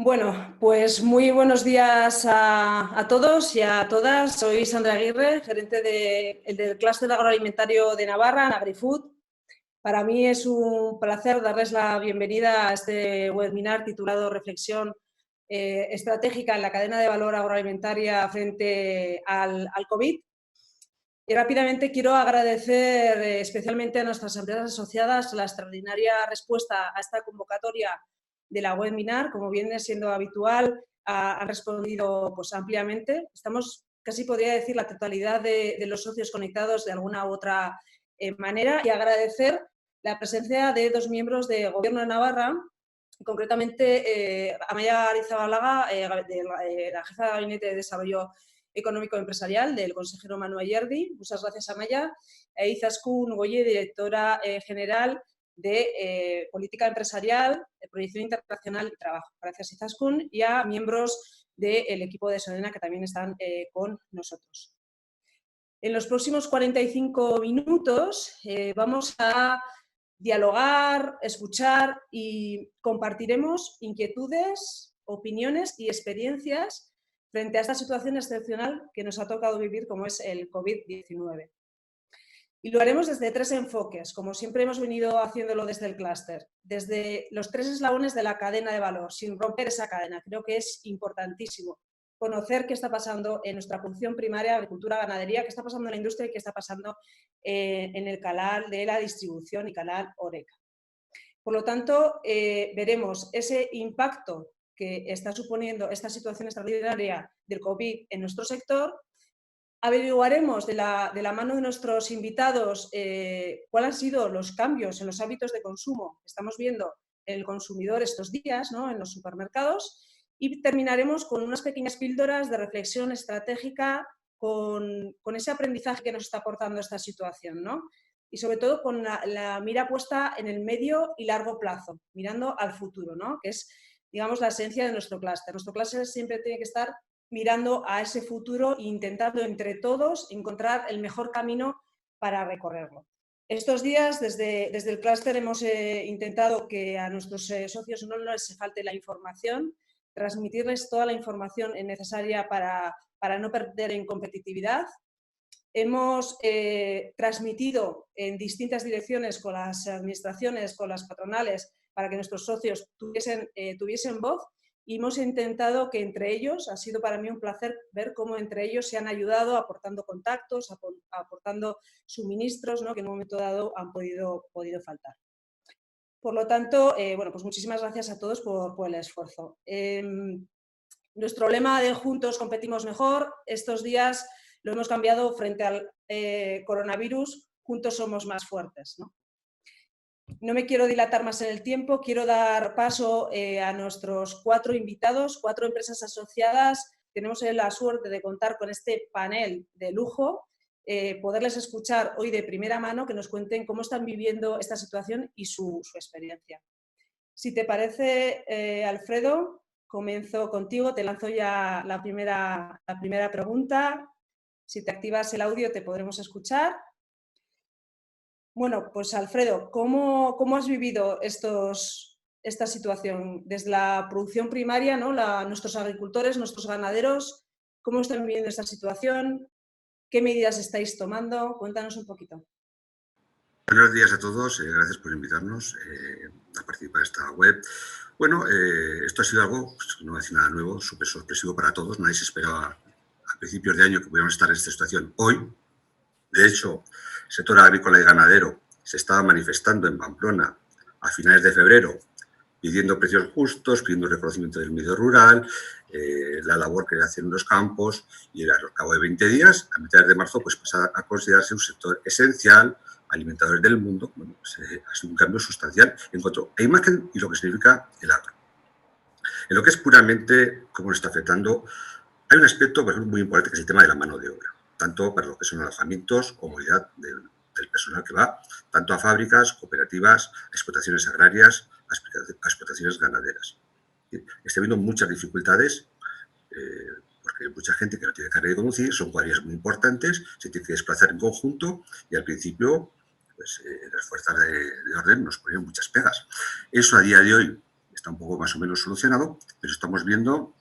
Bueno, pues muy buenos días a todos y a todas. Soy Sandra Aguirre, gerente del Clúster Agroalimentario de Navarra, AgriFood. Para mí es un placer darles la bienvenida a este webinar titulado Reflexión estratégica en la cadena de valor agroalimentaria frente al COVID. Y rápidamente quiero agradecer especialmente a nuestras empresas asociadas la extraordinaria respuesta a esta convocatoria de la webinar. Como viene siendo habitual, han respondido pues, ampliamente. Estamos, casi podría decir, la totalidad de los socios conectados de alguna u otra manera, y agradecer la presencia de dos miembros de Gobierno de Navarra, concretamente Amaia Arizabalaga, la jefa de Gabinete de Desarrollo Económico Empresarial del consejero Manuel Yerdi. Muchas gracias, Amaia. Izaskun Goye, directora general de Política Empresarial, Proyección Internacional y Trabajo. Gracias, Izaskun. Y a miembros del equipo de Sodena que también están con nosotros. En los próximos 45 minutos vamos a dialogar, escuchar y compartiremos inquietudes, opiniones y experiencias frente a esta situación excepcional que nos ha tocado vivir, como es el COVID-19. Y lo haremos desde tres enfoques, como siempre hemos venido haciéndolo desde el clúster, desde los tres eslabones de la cadena de valor, sin romper esa cadena. Creo que es importantísimo conocer qué está pasando en nuestra producción primaria, agricultura, ganadería, qué está pasando en la industria y qué está pasando en el canal de la distribución y canal Horeca. Por lo tanto, veremos ese impacto que está suponiendo esta situación extraordinaria del COVID en nuestro sector. Averiguaremos de la mano de nuestros invitados cuáles han sido los cambios en los hábitos de consumo que estamos viendo en el consumidor estos días, ¿no?, en los supermercados, y terminaremos con unas pequeñas píldoras de reflexión estratégica con ese aprendizaje que nos está aportando esta situación, ¿no? Y sobre todo con la mira puesta en el medio y largo plazo, mirando al futuro, ¿no?, que es, digamos, la esencia de nuestro clúster. Nuestro clúster siempre tiene que estar mirando a ese futuro e intentando entre todos encontrar el mejor camino para recorrerlo. Estos días, desde el clúster, hemos intentado que a nuestros socios no les falte la información, transmitirles toda la información necesaria para no perder en competitividad. Hemos transmitido en distintas direcciones con las administraciones, con las patronales, para que nuestros socios tuviesen voz, y hemos intentado que entre ellos, ha sido para mí un placer ver cómo entre ellos se han ayudado aportando contactos, aportando suministros, ¿no?, que en un momento dado han podido faltar. Por lo tanto, bueno, pues muchísimas gracias a todos por el esfuerzo. Nuestro lema de Juntos competimos mejor, estos días lo hemos cambiado frente al coronavirus: juntos somos más fuertes, ¿no? No me quiero dilatar más en el tiempo, quiero dar paso a nuestros cuatro invitados, cuatro empresas asociadas. Tenemos la suerte de contar con este panel de lujo, poderles escuchar hoy de primera mano, que nos cuenten cómo están viviendo esta situación y su experiencia. Si te parece, Alfredo, comienzo contigo, te lanzo ya la primera pregunta. Si te activas el audio te podremos escuchar. Bueno, pues Alfredo, ¿cómo has vivido esta situación? Desde la producción primaria, ¿no?, nuestros agricultores, nuestros ganaderos, ¿cómo están viviendo esta situación? ¿Qué medidas estáis tomando? Cuéntanos un poquito. Buenos días a todos, gracias por invitarnos a participar de esta web. Bueno, esto ha sido algo, pues, no voy a decir nada nuevo, súper sorpresivo para todos. Nadie se esperaba a principios de año que pudiéramos estar en esta situación hoy. De hecho, el sector agrícola y ganadero se estaba manifestando en Pamplona a finales de febrero, pidiendo precios justos, pidiendo reconocimiento del medio rural, la labor que hacen en los campos, y al cabo de 20 días, a mitad de marzo, pues pasa a considerarse un sector esencial, alimentadores del mundo. Bueno, pues, ha sido un cambio sustancial en cuanto a imagen y lo que significa el agro. En lo que es puramente cómo nos está afectando, hay un aspecto, por ejemplo, muy importante, que es el tema de la mano de obra, tanto para lo que son alojamientos como movilidad del personal que va, tanto a fábricas, cooperativas, a explotaciones agrarias, a explotaciones ganaderas. Está habiendo muchas dificultades porque hay mucha gente que no tiene carnet de conducir, son cuadrillas muy importantes, se tiene que desplazar en conjunto y al principio pues, las fuerzas de orden nos ponen muchas pegas. Eso a día de hoy está un poco más o menos solucionado, pero estamos viendo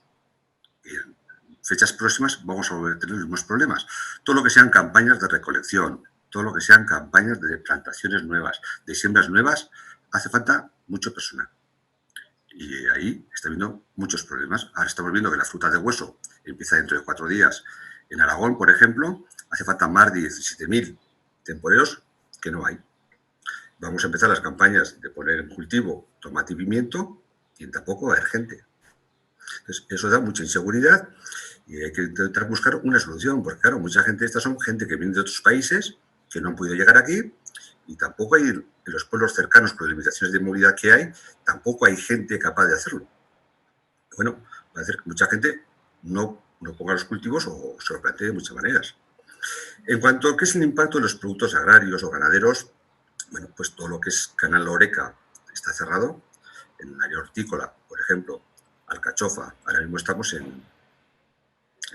que en fechas próximas vamos a volver a tener los mismos problemas. Todo lo que sean campañas de recolección, todo lo que sean campañas de plantaciones nuevas, de siembras nuevas, hace falta mucho personal. Y ahí está habiendo muchos problemas. Ahora estamos viendo que la fruta de hueso empieza dentro de 4 días. En Aragón, por ejemplo, hace falta más de 17.000 temporeros que no hay. Vamos a empezar las campañas de poner en cultivo tomate y pimiento y tampoco va a haber gente. Entonces, eso da mucha inseguridad y hay que intentar buscar una solución, porque claro, mucha gente, estas son gente que viene de otros países, que no han podido llegar aquí y tampoco hay, en los pueblos cercanos, por las limitaciones de movilidad que hay, tampoco hay gente capaz de hacerlo. Bueno, va a hacer que mucha gente no ponga los cultivos o se lo plantee de muchas maneras. En cuanto a qué es el impacto de los productos agrarios o ganaderos, bueno, pues todo lo que es Canal Oreca está cerrado. En el área hortícola, por ejemplo, alcachofa, ahora mismo estamos en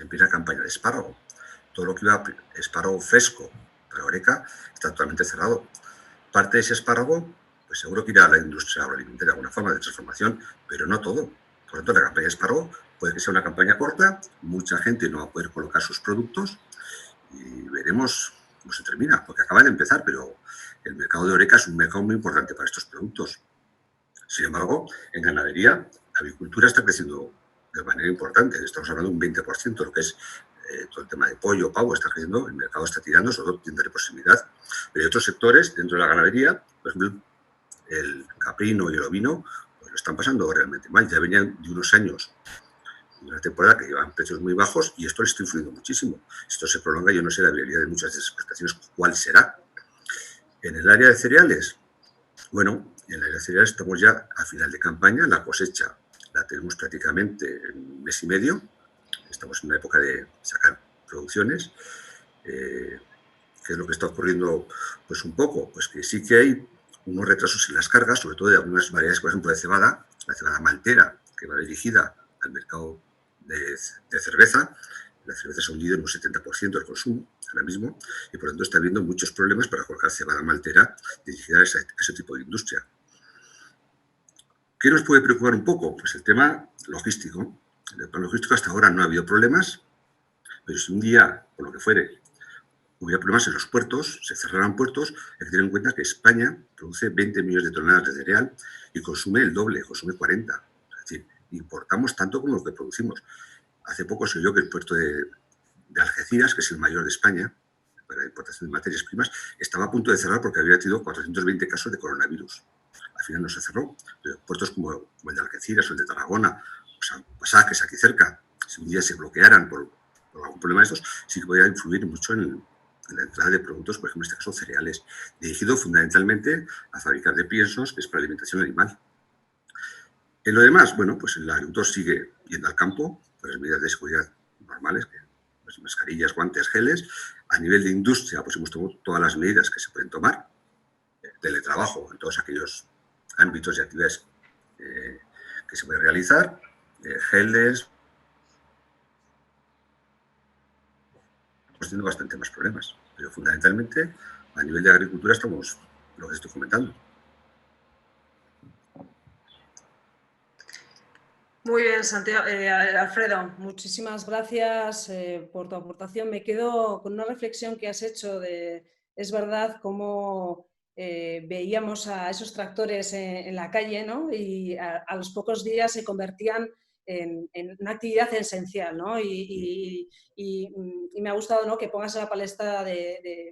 plena campaña de espárrago. Todo lo que iba espárrago fresco para Oreca está totalmente cerrado. Parte de ese espárrago, pues seguro que irá a la industria agroalimentaria de alguna forma de transformación, pero no todo. Por lo tanto, la campaña de espárrago puede que sea una campaña corta, mucha gente no va a poder colocar sus productos y veremos cómo se termina, porque acaba de empezar, pero el mercado de Oreca es un mercado muy importante para estos productos. Sin embargo, en ganadería, la avicultura está creciendo de manera importante. Estamos hablando de un 20%, lo que es todo el tema de pollo, pavo, está creciendo, el mercado está tirando, sobre todo tiendas de proximidad. Pero hay otros sectores dentro de la ganadería, por ejemplo, el caprino y el ovino, pues lo están pasando realmente mal. Ya venían de unos años, de una temporada que llevaban precios muy bajos y esto les está influyendo muchísimo. Si esto se prolonga, yo no sé la viabilidad de muchas de esas exportaciones, cuál será. En el área de cereales, bueno, en el área de cereales estamos ya a final de campaña, la cosecha la tenemos prácticamente en un mes y medio, estamos en una época de sacar producciones. ¿Qué es lo que está ocurriendo? Pues un poco, pues que sí que hay unos retrasos en las cargas, sobre todo de algunas variedades, por ejemplo, de cebada, la cebada maltera, que va dirigida al mercado de cerveza. La cerveza se ha hundido en un 70% del consumo ahora mismo y por lo tanto está habiendo muchos problemas para colocar cebada maltera dirigida a ese tipo de industria. ¿Qué nos puede preocupar un poco? Pues el tema logístico. En el plan logístico hasta ahora no ha habido problemas, pero si un día, por lo que fuere, hubiera problemas en los puertos, se cerraran puertos, hay que tener en cuenta que España produce 20 millones de toneladas de cereal y consume el doble, consume 40. Es decir, importamos tanto como lo que producimos. Hace poco se oyó que el puerto de Algeciras, que es el mayor de España para la importación de materias primas, estaba a punto de cerrar porque había tenido 420 casos de coronavirus. Al final no se cerró. Pero puertos como el de Algeciras o el de Tarragona, o sea, Pasajes aquí cerca, si un día se bloquearan por algún problema de estos, sí que podría influir mucho en la entrada de productos, por ejemplo, en este caso cereales, dirigido fundamentalmente a fabricar de piensos, que es para alimentación animal. En lo demás, bueno, pues el agricultor sigue yendo al campo, con las medidas de seguridad normales, pues mascarillas, guantes, geles. A nivel de industria, pues hemos tomado todas las medidas que se pueden tomar, teletrabajo en todos aquellos ámbitos y actividades que se pueden realizar, geles. Estamos teniendo bastante más problemas, pero fundamentalmente a nivel de agricultura estamos lo que estoy comentando. Muy bien, Santiago, Alfredo, muchísimas gracias por tu aportación. Me quedo con una reflexión que has hecho de, es verdad, cómo veíamos a esos tractores en la calle, ¿no? Y a los pocos días se convertían en una actividad esencial, ¿no? Y me ha gustado, ¿no?, que pongas en la palestra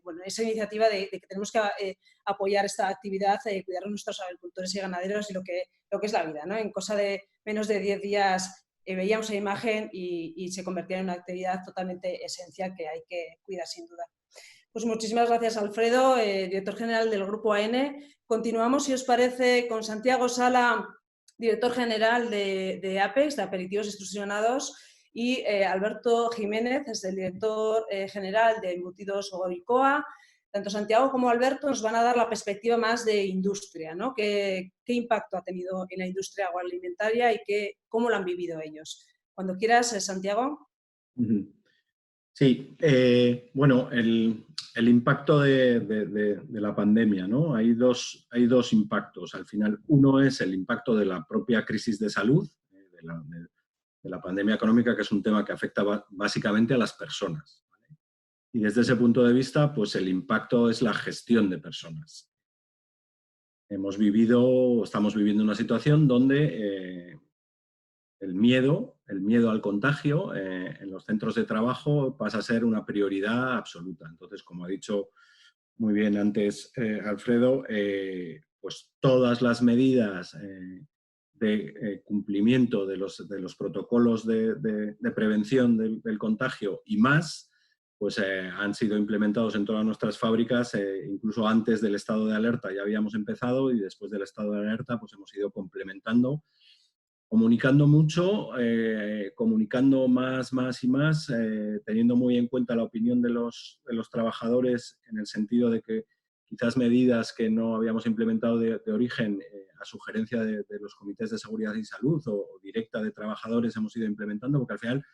bueno, esa iniciativa de que tenemos que apoyar esta actividad, cuidar a nuestros agricultores y ganaderos y lo que es la vida, ¿no? En cosa de menos de 10 días veíamos la imagen y se convertía en una actividad totalmente esencial que hay que cuidar sin duda. Pues muchísimas gracias, Alfredo, director general del Grupo AN. Continuamos, si os parece, con Santiago Sala, director general de APEX, de Aperitivos Extrusionados, y Alberto Jiménez, es el director general de Embutidos Goicoa. Tanto Santiago como Alberto nos van a dar la perspectiva más de industria, ¿no? ¿Qué impacto ha tenido en la industria agroalimentaria y cómo lo han vivido ellos? Cuando quieras, Santiago. Sí, bueno, el impacto de la pandemia, ¿no? Hay dos impactos. Al final, uno es el impacto de la propia crisis de salud, de la pandemia económica, que es un tema que afecta básicamente a las personas, ¿vale? Y desde ese punto de vista, pues el impacto es la gestión de personas. Estamos viviendo una situación donde el miedo al contagio en los centros de trabajo pasa a ser una prioridad absoluta. Entonces, como ha dicho muy bien antes Alfredo, pues todas las medidas de cumplimiento de los protocolos de prevención del contagio y más, pues han sido implementados en todas nuestras fábricas, incluso antes del estado de alerta ya habíamos empezado y después del estado de alerta pues hemos ido complementando, comunicando mucho, comunicando más y más, teniendo muy en cuenta la opinión de los trabajadores en el sentido de que quizás medidas que no habíamos implementado de origen a sugerencia de los comités de seguridad y salud o directa de trabajadores hemos ido implementando, porque al final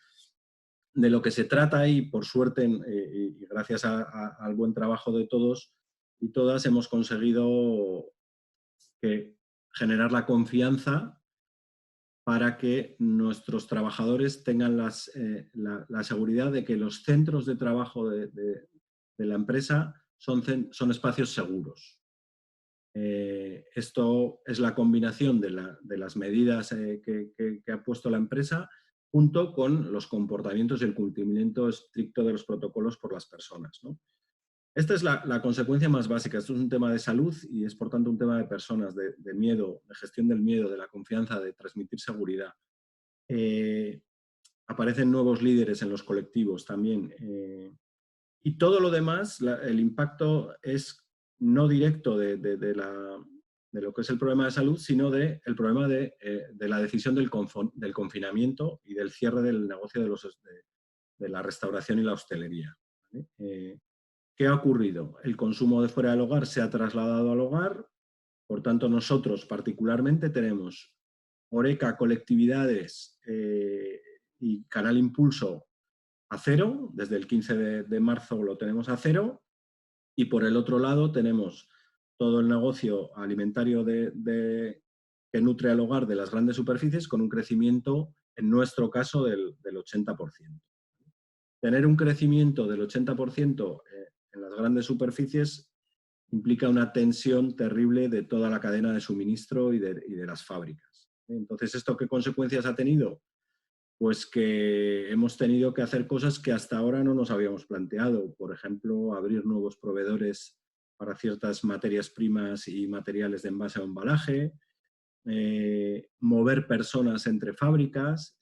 de lo que se trata y por suerte y gracias al buen trabajo de todos y todas hemos conseguido generar la confianza para que nuestros trabajadores tengan la seguridad de que los centros de trabajo de la empresa son espacios seguros. Esto es la combinación de las medidas que ha puesto la empresa junto con los comportamientos y el cumplimiento estricto de los protocolos por las personas, ¿no? Esta es la consecuencia más básica. Esto es un tema de salud y es, por tanto, un tema de personas, de miedo, de gestión del miedo, de la confianza, de transmitir seguridad. Aparecen nuevos líderes en los colectivos también. Y todo lo demás, el impacto es no directo de lo que es el problema de salud, sino del problema de la decisión del confinamiento y del cierre del negocio de la restauración y la hostelería, ¿vale? ¿Qué ha ocurrido? El consumo de fuera del hogar se ha trasladado al hogar, por tanto nosotros particularmente tenemos Horeca, colectividades y Canal Impulso a cero, desde el 15 de marzo lo tenemos a cero, y por el otro lado tenemos todo el negocio alimentario que nutre al hogar de las grandes superficies con un crecimiento, en nuestro caso, del 80%. Tener un crecimiento del 80% en las grandes superficies implica una tensión terrible de toda la cadena de suministro y de las fábricas. Entonces, ¿esto qué consecuencias ha tenido? Pues que hemos tenido que hacer cosas que hasta ahora no nos habíamos planteado. Por ejemplo, abrir nuevos proveedores para ciertas materias primas y materiales de envase o embalaje, mover personas entre fábricas,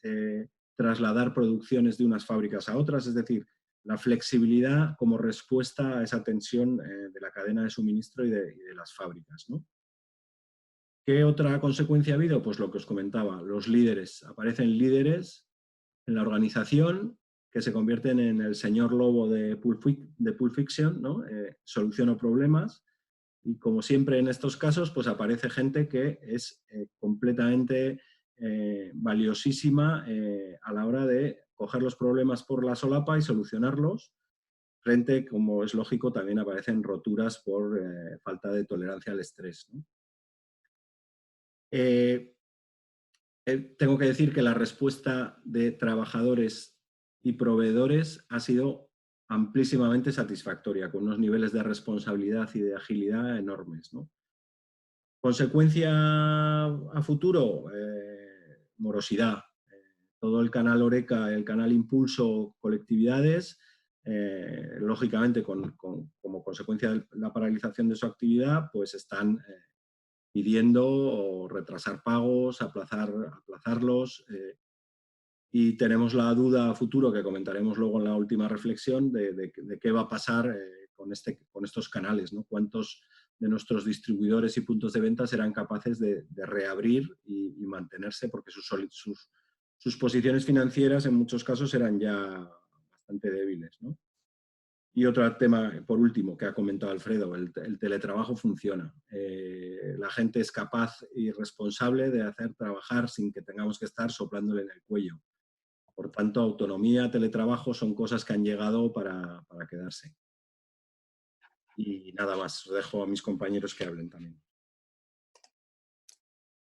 trasladar producciones de unas fábricas a otras, es decir, la flexibilidad como respuesta a esa tensión de la cadena de suministro y de las fábricas, ¿no? ¿Qué otra consecuencia ha habido? Pues lo que os comentaba, los líderes. Aparecen líderes en la organización que se convierten en el señor lobo de Pulp Fiction, ¿no? Soluciono problemas. Y como siempre en estos casos, pues aparece gente que es completamente valiosísima a la hora de coger los problemas por la solapa y solucionarlos. Frente, como es lógico, también aparecen roturas por falta de tolerancia al estrés, ¿no? Tengo que decir que la respuesta de trabajadores y proveedores ha sido amplísimamente satisfactoria, con unos niveles de responsabilidad y de agilidad enormes, ¿no? Consecuencia a futuro, morosidad. Todo el canal Horeca, el canal Impulso, colectividades, lógicamente como consecuencia de la paralización de su actividad, pues están pidiendo retrasar pagos, aplazarlos, y tenemos la duda a futuro, que comentaremos luego en la última reflexión, de qué va a pasar con estos canales, ¿no? Cuántos de nuestros distribuidores y puntos de venta serán capaces de reabrir y mantenerse, porque sus posiciones financieras en muchos casos eran ya bastante débiles, ¿no? Y otro tema, por último, que ha comentado Alfredo, el teletrabajo funciona. La gente es capaz y responsable de hacer trabajar sin que tengamos que estar soplándole en el cuello. Por tanto, autonomía, teletrabajo son cosas que han llegado para quedarse. Y nada más, os dejo a mis compañeros que hablen también.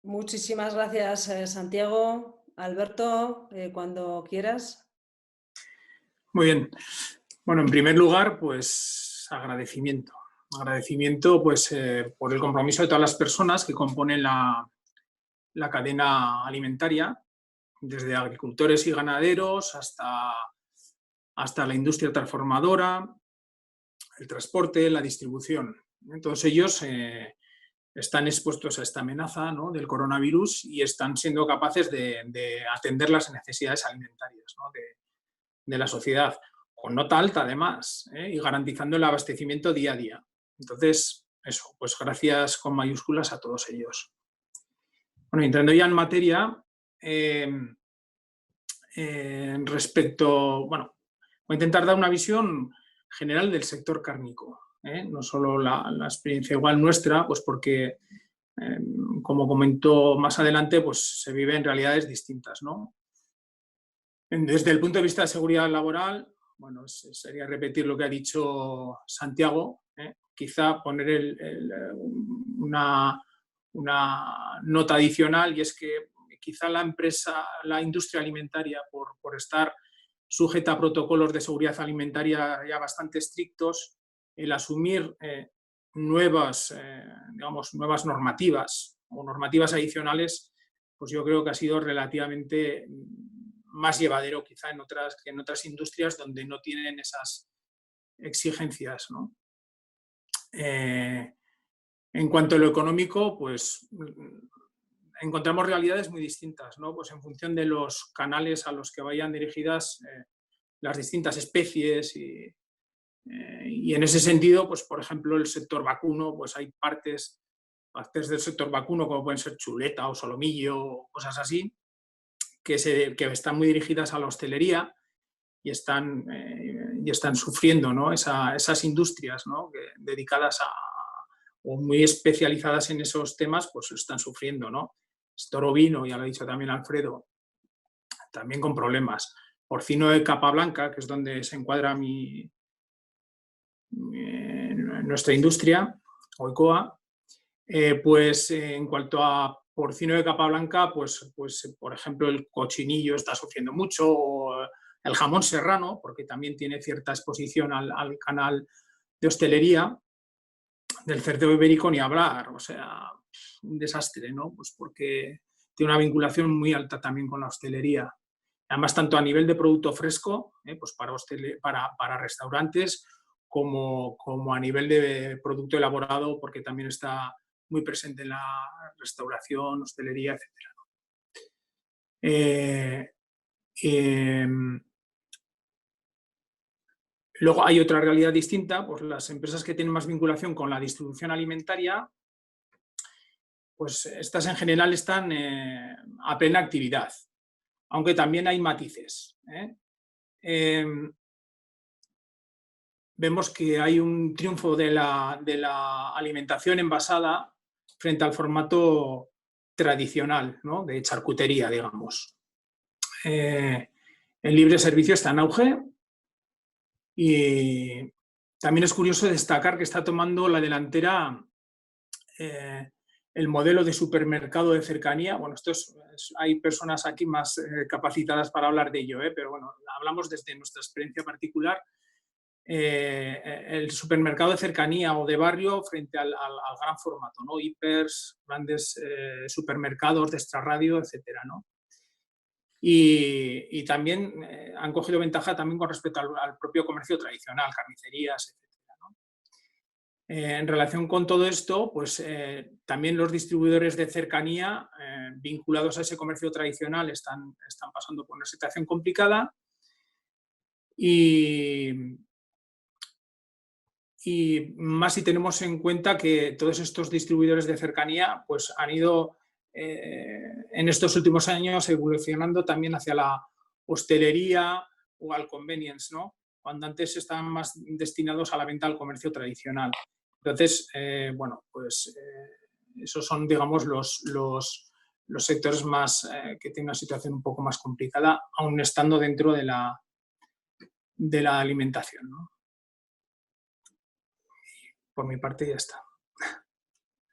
Muchísimas gracias, Santiago. Alberto, cuando quieras. Muy bien. Bueno, en primer lugar, pues agradecimiento. Agradecimiento pues, por el compromiso de todas las personas que componen la cadena alimentaria, desde agricultores y ganaderos hasta la industria transformadora, el transporte, la distribución. Todos ellos están expuestos a esta amenaza, ¿no?, del coronavirus y están siendo capaces de atender las necesidades alimentarias, ¿no?, de la sociedad, con nota alta además, y garantizando el abastecimiento día a día. Entonces, eso, pues gracias con mayúsculas a todos ellos. Bueno, entrando ya en materia, bueno, voy a intentar dar una visión general del sector cárnico, no solo la experiencia igual nuestra, pues porque, como comentó más adelante, pues se vive en realidades distintas, ¿no? Desde el punto de vista de seguridad laboral, bueno, sería repetir lo que ha dicho Santiago, quizá poner una nota adicional, y es que quizá la industria alimentaria, por estar sujeta a protocolos de seguridad alimentaria ya bastante estrictos, el asumir nuevas normativas o normativas adicionales, pues yo creo que ha sido relativamente más llevadero quizá que en otras industrias donde no tienen esas exigencias, ¿no? En cuanto a lo económico, pues encontramos realidades muy distintas, ¿no? Pues en función de los canales a los que vayan dirigidas las distintas especies y en ese sentido, pues por ejemplo, el sector vacuno, pues hay partes del sector vacuno, como pueden ser chuleta o solomillo o cosas así, que están muy dirigidas a la hostelería y están sufriendo, ¿no?, esas industrias, ¿no?, dedicadas o muy especializadas en esos temas, pues están sufriendo, ¿no? Sector ovino, ya lo ha dicho también Alfredo, también con problemas. Porcino de capa blanca, que es donde se encuadra nuestra industria, Oikoa, pues en cuanto a porcino de capa blanca, pues por ejemplo el cochinillo está sufriendo mucho, o el jamón serrano, porque también tiene cierta exposición al canal de hostelería. Del cerdo ibérico ni hablar, o sea, un desastre, ¿no? Pues porque tiene una vinculación muy alta también con la hostelería. Además, tanto a nivel de producto fresco, pues para restaurantes, como a nivel de producto elaborado, porque también está muy presente en la restauración, hostelería, etc. Luego hay otra realidad distinta, pues las empresas que tienen más vinculación con la distribución alimentaria, pues estas en general están a plena actividad, aunque también hay matices. Vemos que hay un triunfo de la alimentación envasada frente al formato tradicional, ¿no?, de charcutería, digamos. El libre servicio está en auge y también es curioso destacar que está tomando la delantera el modelo de supermercado de cercanía. Bueno, hay personas aquí más capacitadas para hablar de ello, pero bueno, hablamos desde nuestra experiencia particular. El supermercado de cercanía o de barrio frente al gran formato, ¿no? Hipers, grandes supermercados de extrarradio, etcétera, ¿no? Y también han cogido ventaja también con respecto al propio comercio tradicional, carnicerías, etcétera, ¿no? En relación con todo esto, pues también los distribuidores de cercanía vinculados a ese comercio tradicional están pasando por una situación complicada y más si tenemos en cuenta que todos estos distribuidores de cercanía pues han ido en estos últimos años evolucionando también hacia la hostelería o al convenience, ¿no?, cuando antes estaban más destinados a la venta al comercio tradicional. Entonces, bueno, pues esos son, digamos, los sectores más que tienen una situación un poco más complicada, aún estando dentro de la alimentación, ¿no? por mi parte ya está.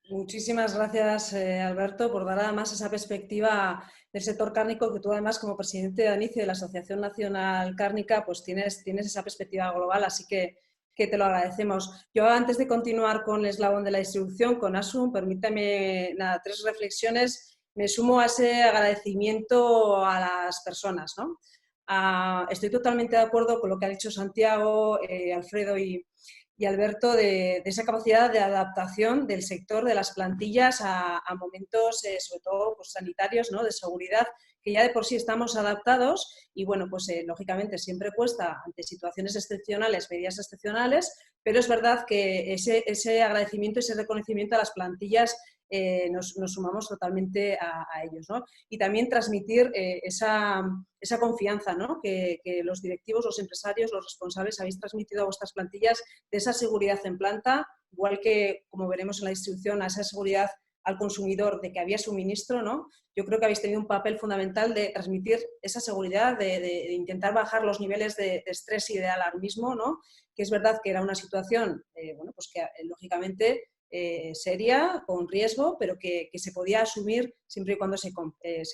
Muchísimas gracias, Alberto, por dar además esa perspectiva del sector cárnico, que tú además como presidente de ANICI, de la Asociación Nacional Cárnica, pues tienes esa perspectiva global, así que te lo agradecemos. Yo, antes de continuar con el eslabón de la distribución, con Asun, permítame 3 reflexiones. Me sumo a ese agradecimiento a las personas, ¿no? Estoy totalmente de acuerdo con lo que ha dicho Santiago, Alfredo y Alberto, de esa capacidad de adaptación del sector, de las plantillas a momentos, sobre todo pues, sanitarios, ¿no? De seguridad, que ya de por sí estamos adaptados y, bueno, pues lógicamente siempre cuesta ante situaciones excepcionales, medidas excepcionales, pero es verdad que ese agradecimiento, ese reconocimiento a las plantillas nos sumamos totalmente a ellos, ¿no? Y también transmitir esa confianza, ¿no? que los directivos, los empresarios, los responsables habéis transmitido a vuestras plantillas de esa seguridad en planta, igual que, como veremos en la distribución, a esa seguridad al consumidor de que había suministro, ¿no? Yo creo que habéis tenido un papel fundamental de transmitir esa seguridad, de intentar bajar los niveles de estrés y de alarmismo, ¿no? Que es verdad que era una situación, bueno, pues que lógicamente seria, con riesgo, pero que se podía asumir siempre y cuando se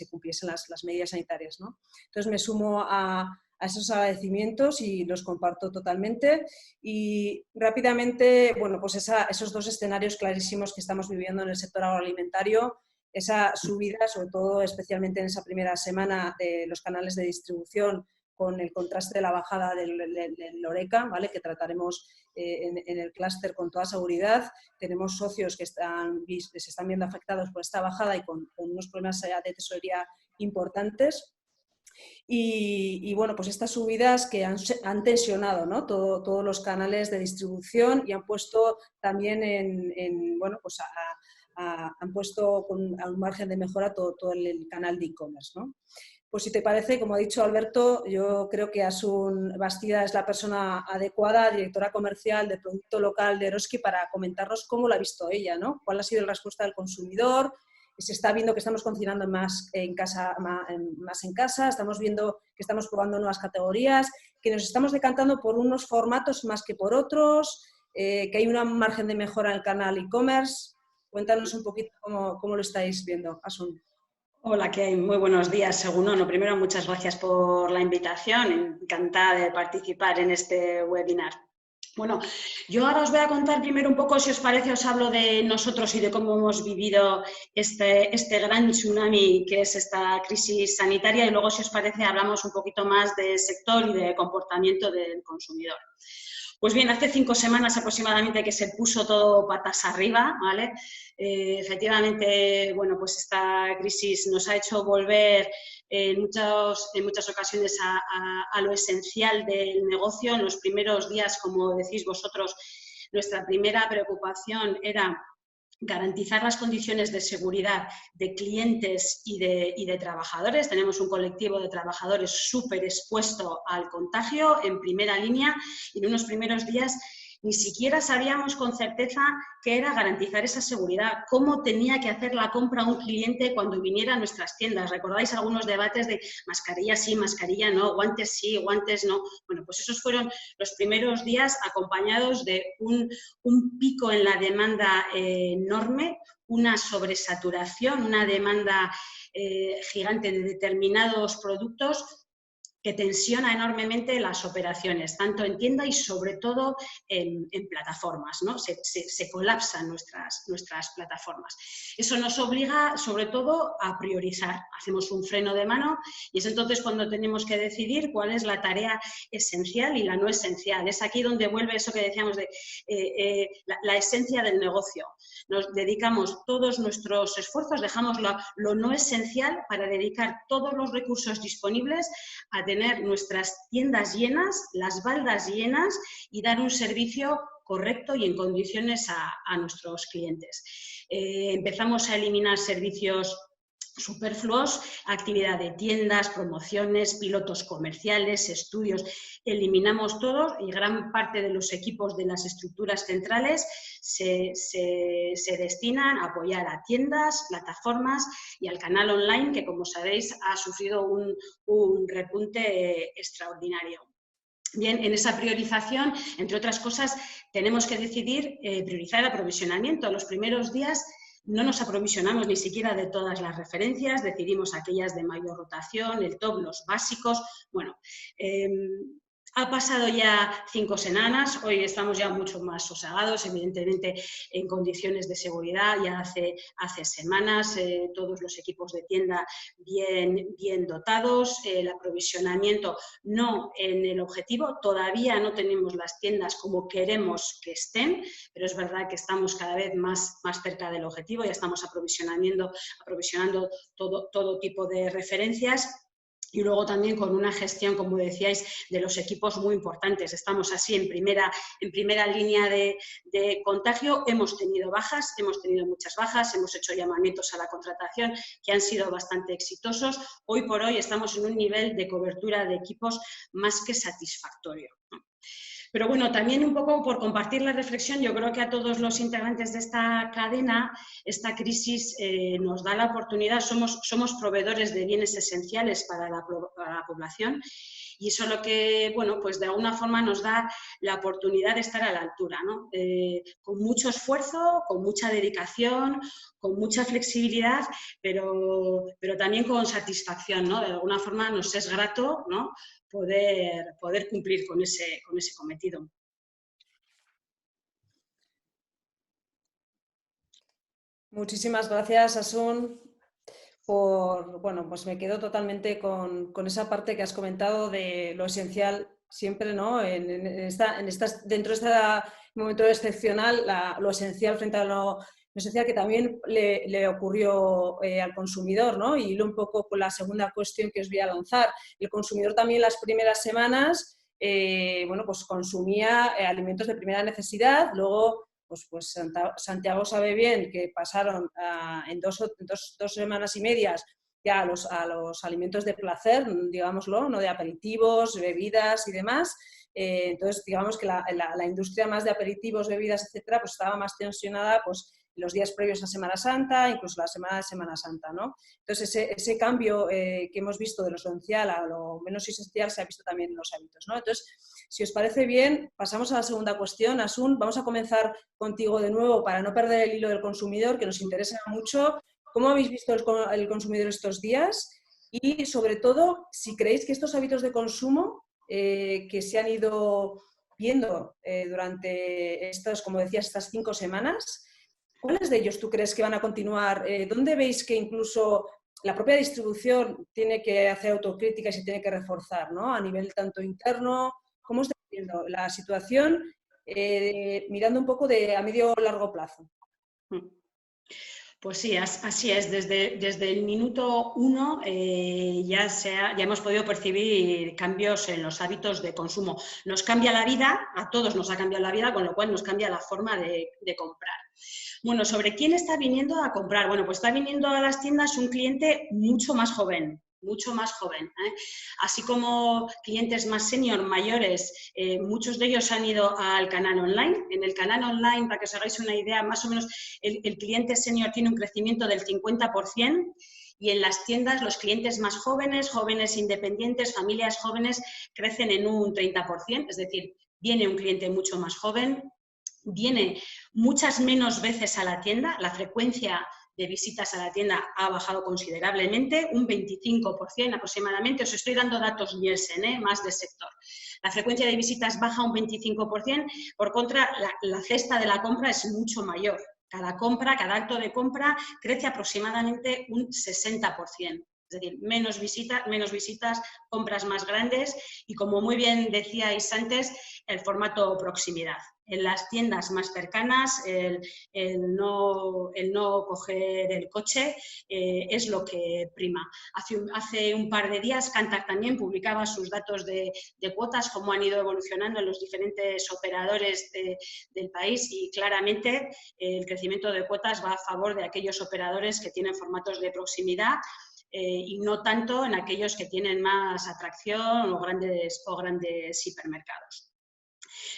cumpliesen las medidas sanitarias, ¿no? Entonces me sumo a esos agradecimientos y los comparto totalmente. Y rápidamente, bueno, pues esos 2 escenarios clarísimos que estamos viviendo en el sector agroalimentario, esa subida, sobre todo especialmente en esa primera semana de los canales de distribución, con el contraste de la bajada del Horeca, ¿vale? Que trataremos en el clúster con toda seguridad. Tenemos socios que se están viendo afectados por esta bajada y con unos problemas de tesorería importantes. Y bueno, pues estas subidas que han tensionado, ¿no? Todos los canales de distribución y han puesto también bueno, pues han puesto a un margen de mejora todo el canal de e-commerce, ¿no? Pues si te parece, como ha dicho Alberto, yo creo que Asun Bastida es la persona adecuada, directora comercial de producto local de Eroski, para comentarnos cómo lo ha visto ella, ¿no? Cuál ha sido la respuesta del consumidor. Se está viendo que estamos cocinando más en casa, estamos viendo que estamos probando nuevas categorías, que nos estamos decantando por unos formatos más que por otros, que hay un margen de mejora en el canal e-commerce. Cuéntanos un poquito cómo lo estáis viendo, Asun. Hola, ¿qué hay? Muy buenos días, según uno. Primero, muchas gracias por la invitación. Encantada de participar en este webinar. Bueno, yo ahora os voy a contar primero un poco, si os parece, os hablo de nosotros y de cómo hemos vivido este gran tsunami que es esta crisis sanitaria, y luego, si os parece, hablamos un poquito más del sector y de comportamiento del consumidor. Pues bien, hace 5 semanas aproximadamente que se puso todo patas arriba, ¿vale? Efectivamente, bueno, pues esta crisis nos ha hecho volver en muchas ocasiones a lo esencial del negocio. En los primeros días, como decís vosotros, nuestra primera preocupación era garantizar las condiciones de seguridad de clientes y de trabajadores. Tenemos un colectivo de trabajadores súper expuesto al contagio en primera línea, y en unos primeros días ni siquiera sabíamos con certeza qué era garantizar esa seguridad, cómo tenía que hacer la compra un cliente cuando viniera a nuestras tiendas. ¿Recordáis algunos debates de mascarilla sí, mascarilla no, guantes sí, guantes no? Bueno, pues esos fueron los primeros días, acompañados de un pico en la demanda enorme, una sobresaturación, una demanda gigante de determinados productos, que tensiona enormemente las operaciones, tanto en tienda y sobre todo en plataformas, ¿no? Se colapsan nuestras plataformas. Eso nos obliga sobre todo a priorizar. Hacemos un freno de mano y es entonces cuando tenemos que decidir cuál es la tarea esencial y la no esencial. Es aquí donde vuelve eso que decíamos de la esencia del negocio. Nos dedicamos todos nuestros esfuerzos, dejamos lo no esencial para dedicar todos los recursos disponibles a tener nuestras tiendas llenas, las baldas llenas, y dar un servicio correcto y en condiciones a nuestros clientes. Empezamos a eliminar servicios superfluos, actividad de tiendas, promociones, pilotos comerciales, estudios. Eliminamos todo, y gran parte de los equipos de las estructuras centrales se destinan a apoyar a tiendas, plataformas y al canal online, que, como sabéis, ha sufrido un repunte extraordinario. Bien, en esa priorización, entre otras cosas, tenemos que decidir priorizar el aprovisionamiento. Los primeros días no nos aprovisionamos ni siquiera de todas las referencias, decidimos aquellas de mayor rotación, el top, los básicos. Bueno, ha pasado ya 5 semanas, hoy estamos ya mucho más sosagados, evidentemente en condiciones de seguridad, ya hace semanas, todos los equipos de tienda bien dotados, el aprovisionamiento no en el objetivo, todavía no tenemos las tiendas como queremos que estén, pero es verdad que estamos cada vez más cerca del objetivo, ya estamos aprovisionando todo tipo de referencias. Y luego también con una gestión, como decíais, de los equipos muy importantes. Estamos así en primera línea de contagio. Hemos tenido muchas bajas, hemos hecho llamamientos a la contratación que han sido bastante exitosos. Hoy por hoy estamos en un nivel de cobertura de equipos más que satisfactorio. Pero bueno, también un poco por compartir la reflexión, yo creo que a todos los integrantes de esta cadena, esta crisis nos da la oportunidad, somos proveedores de bienes esenciales para la población y eso lo que, bueno, pues de alguna forma nos da la oportunidad de estar a la altura, ¿no? Con mucho esfuerzo, con mucha dedicación, con mucha flexibilidad, pero también con satisfacción, ¿no? De alguna forma nos es grato, ¿no? Poder cumplir con ese cometido. Muchísimas gracias, Asun, bueno, pues me quedo totalmente con esa parte que has comentado de lo esencial siempre, ¿no? Dentro de este momento excepcional, lo esencial frente a lo esencial que también le ocurrió al consumidor, ¿no? Y un poco con la segunda cuestión que os voy a lanzar. El consumidor también las primeras semanas, bueno, pues consumía alimentos de primera necesidad, luego pues Santiago sabe bien que pasaron en dos semanas y medias ya a los alimentos de placer, digámoslo, no de aperitivos, bebidas y demás. Entonces, digamos que la industria más de aperitivos, bebidas, etcétera, pues estaba más tensionada pues, los días previos a Semana Santa, incluso la semana de Semana Santa, ¿no? Entonces, ese cambio que hemos visto de lo esencial a lo menos esencial se ha visto también en los hábitos, ¿no? Entonces, si os parece bien, pasamos a la segunda cuestión. Asun, vamos a comenzar contigo de nuevo para no perder el hilo del consumidor, que nos interesa mucho. ¿Cómo habéis visto el consumidor estos días? Y, sobre todo, si creéis que estos hábitos de consumo que se han ido viendo durante como decías, estas 5 semanas, ¿cuáles de ellos tú crees que van a continuar? ¿Dónde veis que incluso la propia distribución tiene que hacer autocrítica y se tiene que reforzar, ¿no? A nivel tanto interno, ¿cómo estáis viendo la situación mirando un poco a medio o largo plazo? Pues sí, así es. Desde el minuto 1 ya hemos podido percibir cambios en los hábitos de consumo. Nos cambia la vida, a todos nos ha cambiado la vida, con lo cual nos cambia la forma de comprar. Bueno, ¿sobre quién está viniendo a comprar? Bueno, pues está viniendo a las tiendas un cliente mucho más joven. Así como clientes más senior, mayores, muchos de ellos han ido al canal online. En el canal online, para que os hagáis una idea, más o menos el cliente senior tiene un crecimiento del 50% y en las tiendas los clientes más jóvenes, jóvenes independientes, familias jóvenes, crecen en un 30%, es decir, viene un cliente mucho más joven, viene muchas menos veces a la tienda, la frecuencia de visitas a la tienda ha bajado considerablemente, un 25% aproximadamente. Os estoy dando datos Nielsen, más del sector. La frecuencia de visitas baja un 25%, por contra, la cesta de la compra es mucho mayor. Cada acto de compra crece aproximadamente un 60%. Es decir, menos visitas, compras más grandes y, como muy bien decíais antes, el formato proximidad. En las tiendas más cercanas, el no coger el coche es lo que prima. Hace un par de días Cantac también publicaba sus datos de cuotas, cómo han ido evolucionando en los diferentes operadores del país, y claramente el crecimiento de cuotas va a favor de aquellos operadores que tienen formatos de proximidad y no tanto en aquellos que tienen más atracción o grandes hipermercados.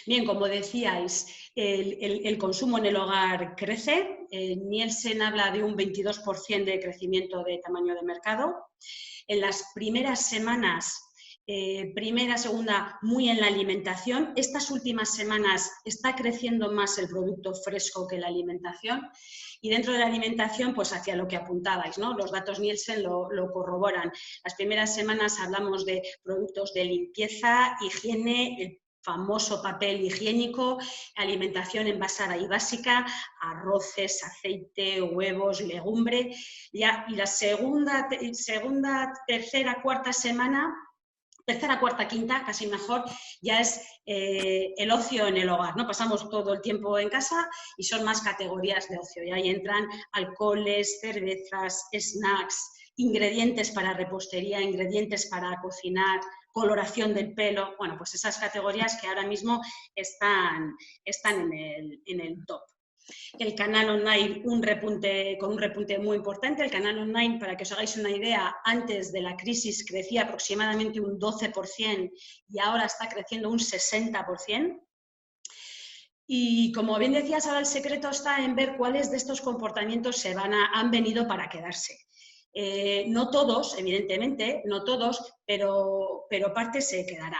Bien, como decíais, el consumo en el hogar crece. Nielsen habla de un 22% de crecimiento de tamaño de mercado. En las primeras semanas primera, segunda, muy en la alimentación. Estas últimas semanas está creciendo más el producto fresco que la alimentación. Y dentro de la alimentación, pues hacia lo que apuntabais, ¿no? Los datos Nielsen lo corroboran. Las primeras semanas hablamos de productos de limpieza, higiene, el famoso papel higiénico, alimentación envasada y básica, arroces, aceite, huevos, legumbre. Y la segunda, tercera, cuarta semana, tercera, cuarta, quinta, casi mejor, ya es el ocio en el hogar, ¿no? Pasamos todo el tiempo en casa y son más categorías de ocio. Y ahí entran alcoholes, cervezas, snacks, ingredientes para repostería, ingredientes para cocinar, coloración del pelo. Bueno, pues esas categorías que ahora mismo están en el top. El canal online con un repunte muy importante. El canal online, para que os hagáis una idea, antes de la crisis crecía aproximadamente un 12% y ahora está creciendo un 60%. Y como bien decías, ahora el secreto está en ver cuáles de estos comportamientos han venido para quedarse. No todos, evidentemente, no todos, pero parte se quedará.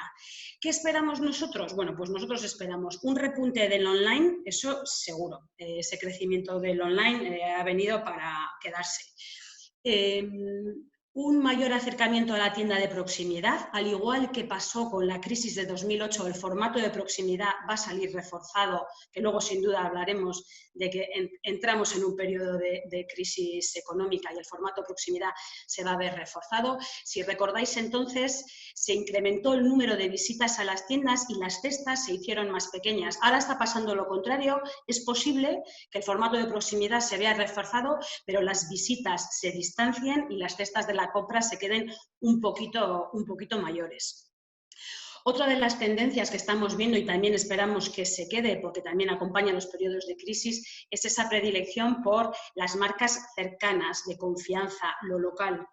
¿Qué esperamos nosotros? Bueno, pues nosotros esperamos un repunte del online, eso seguro. Ese crecimiento del online ha venido para quedarse. Un mayor acercamiento a la tienda de proximidad, al igual que pasó con la crisis de 2008, el formato de proximidad va a salir reforzado, que luego sin duda hablaremos de que entramos en un periodo de crisis económica y el formato proximidad se va a ver reforzado. Si recordáis entonces, se incrementó el número de visitas a las tiendas y las cestas se hicieron más pequeñas. Ahora está pasando lo contrario, es posible que el formato de proximidad se vea reforzado, pero las visitas se distancien y las cestas de la compra se queden un poquito mayores. Otra de las tendencias que estamos viendo y también esperamos que se quede, porque también acompaña los periodos de crisis, es esa predilección por las marcas cercanas, de confianza, lo local.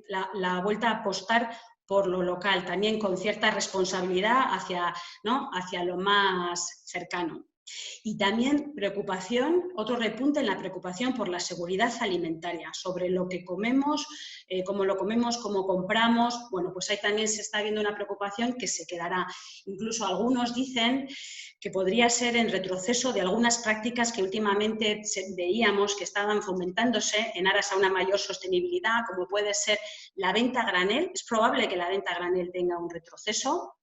La vuelta a apostar por lo local, también con cierta responsabilidad hacia lo más cercano. Y también preocupación, otro repunte en la preocupación por la seguridad alimentaria, sobre lo que comemos, cómo lo comemos, cómo compramos. Bueno, pues ahí también se está viendo una preocupación que se quedará. Incluso algunos dicen que podría ser en retroceso de algunas prácticas que últimamente veíamos que estaban fomentándose en aras a una mayor sostenibilidad, como puede ser la venta a granel. Es probable que la venta a granel tenga un retroceso.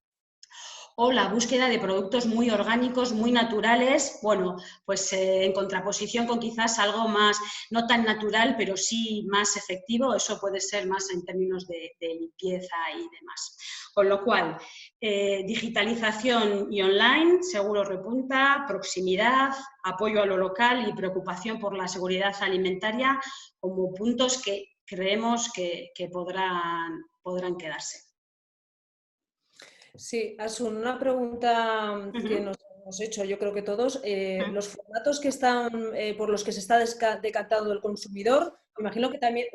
O la búsqueda de productos muy orgánicos, muy naturales, bueno, pues en contraposición con quizás algo más, no tan natural, pero sí más efectivo. Eso puede ser más en términos de limpieza y demás. Con lo cual, digitalización y online, seguro repunta, proximidad, apoyo a lo local y preocupación por la seguridad alimentaria como puntos que creemos que podrán quedarse. Sí, Asun, una pregunta que nos hemos hecho, yo creo que todos. Los formatos que están, por los que se está decantando el consumidor, me imagino que también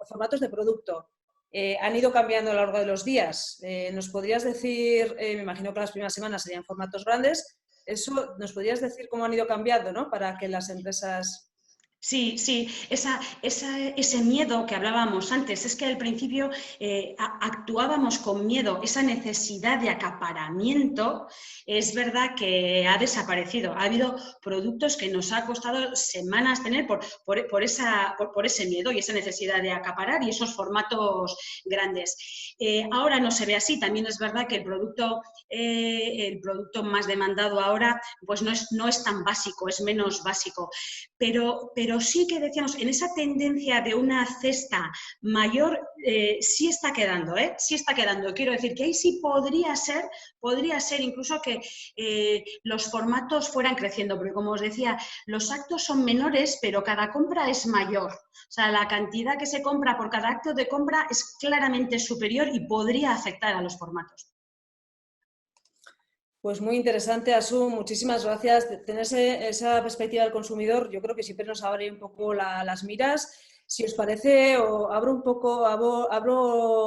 formatos de producto, han ido cambiando a lo largo de los días. ¿Nos podrías decir, me imagino que las primeras semanas serían formatos grandes, nos podrías decir cómo han ido cambiando, ¿no? Para que las empresas... Sí, ese miedo que hablábamos antes, es que al principio actuábamos con miedo, esa necesidad de acaparamiento, es verdad que ha desaparecido. Ha habido productos que nos ha costado semanas tener por ese miedo y esa necesidad de acaparar y esos formatos grandes. Ahora no se ve así, también es verdad que el producto más demandado ahora pues no es tan básico, es menos básico, pero sí que decíamos, en esa tendencia de una cesta mayor, sí está quedando, sí está quedando. Quiero decir que ahí sí podría ser incluso que los formatos fueran creciendo, porque como os decía, los actos son menores, pero cada compra es mayor. O sea, la cantidad que se compra por cada acto de compra es claramente superior y podría afectar a los formatos. Pues muy interesante, Asun, muchísimas gracias. Tener esa perspectiva del consumidor, yo creo que siempre nos abre un poco las miras. Si os parece, abro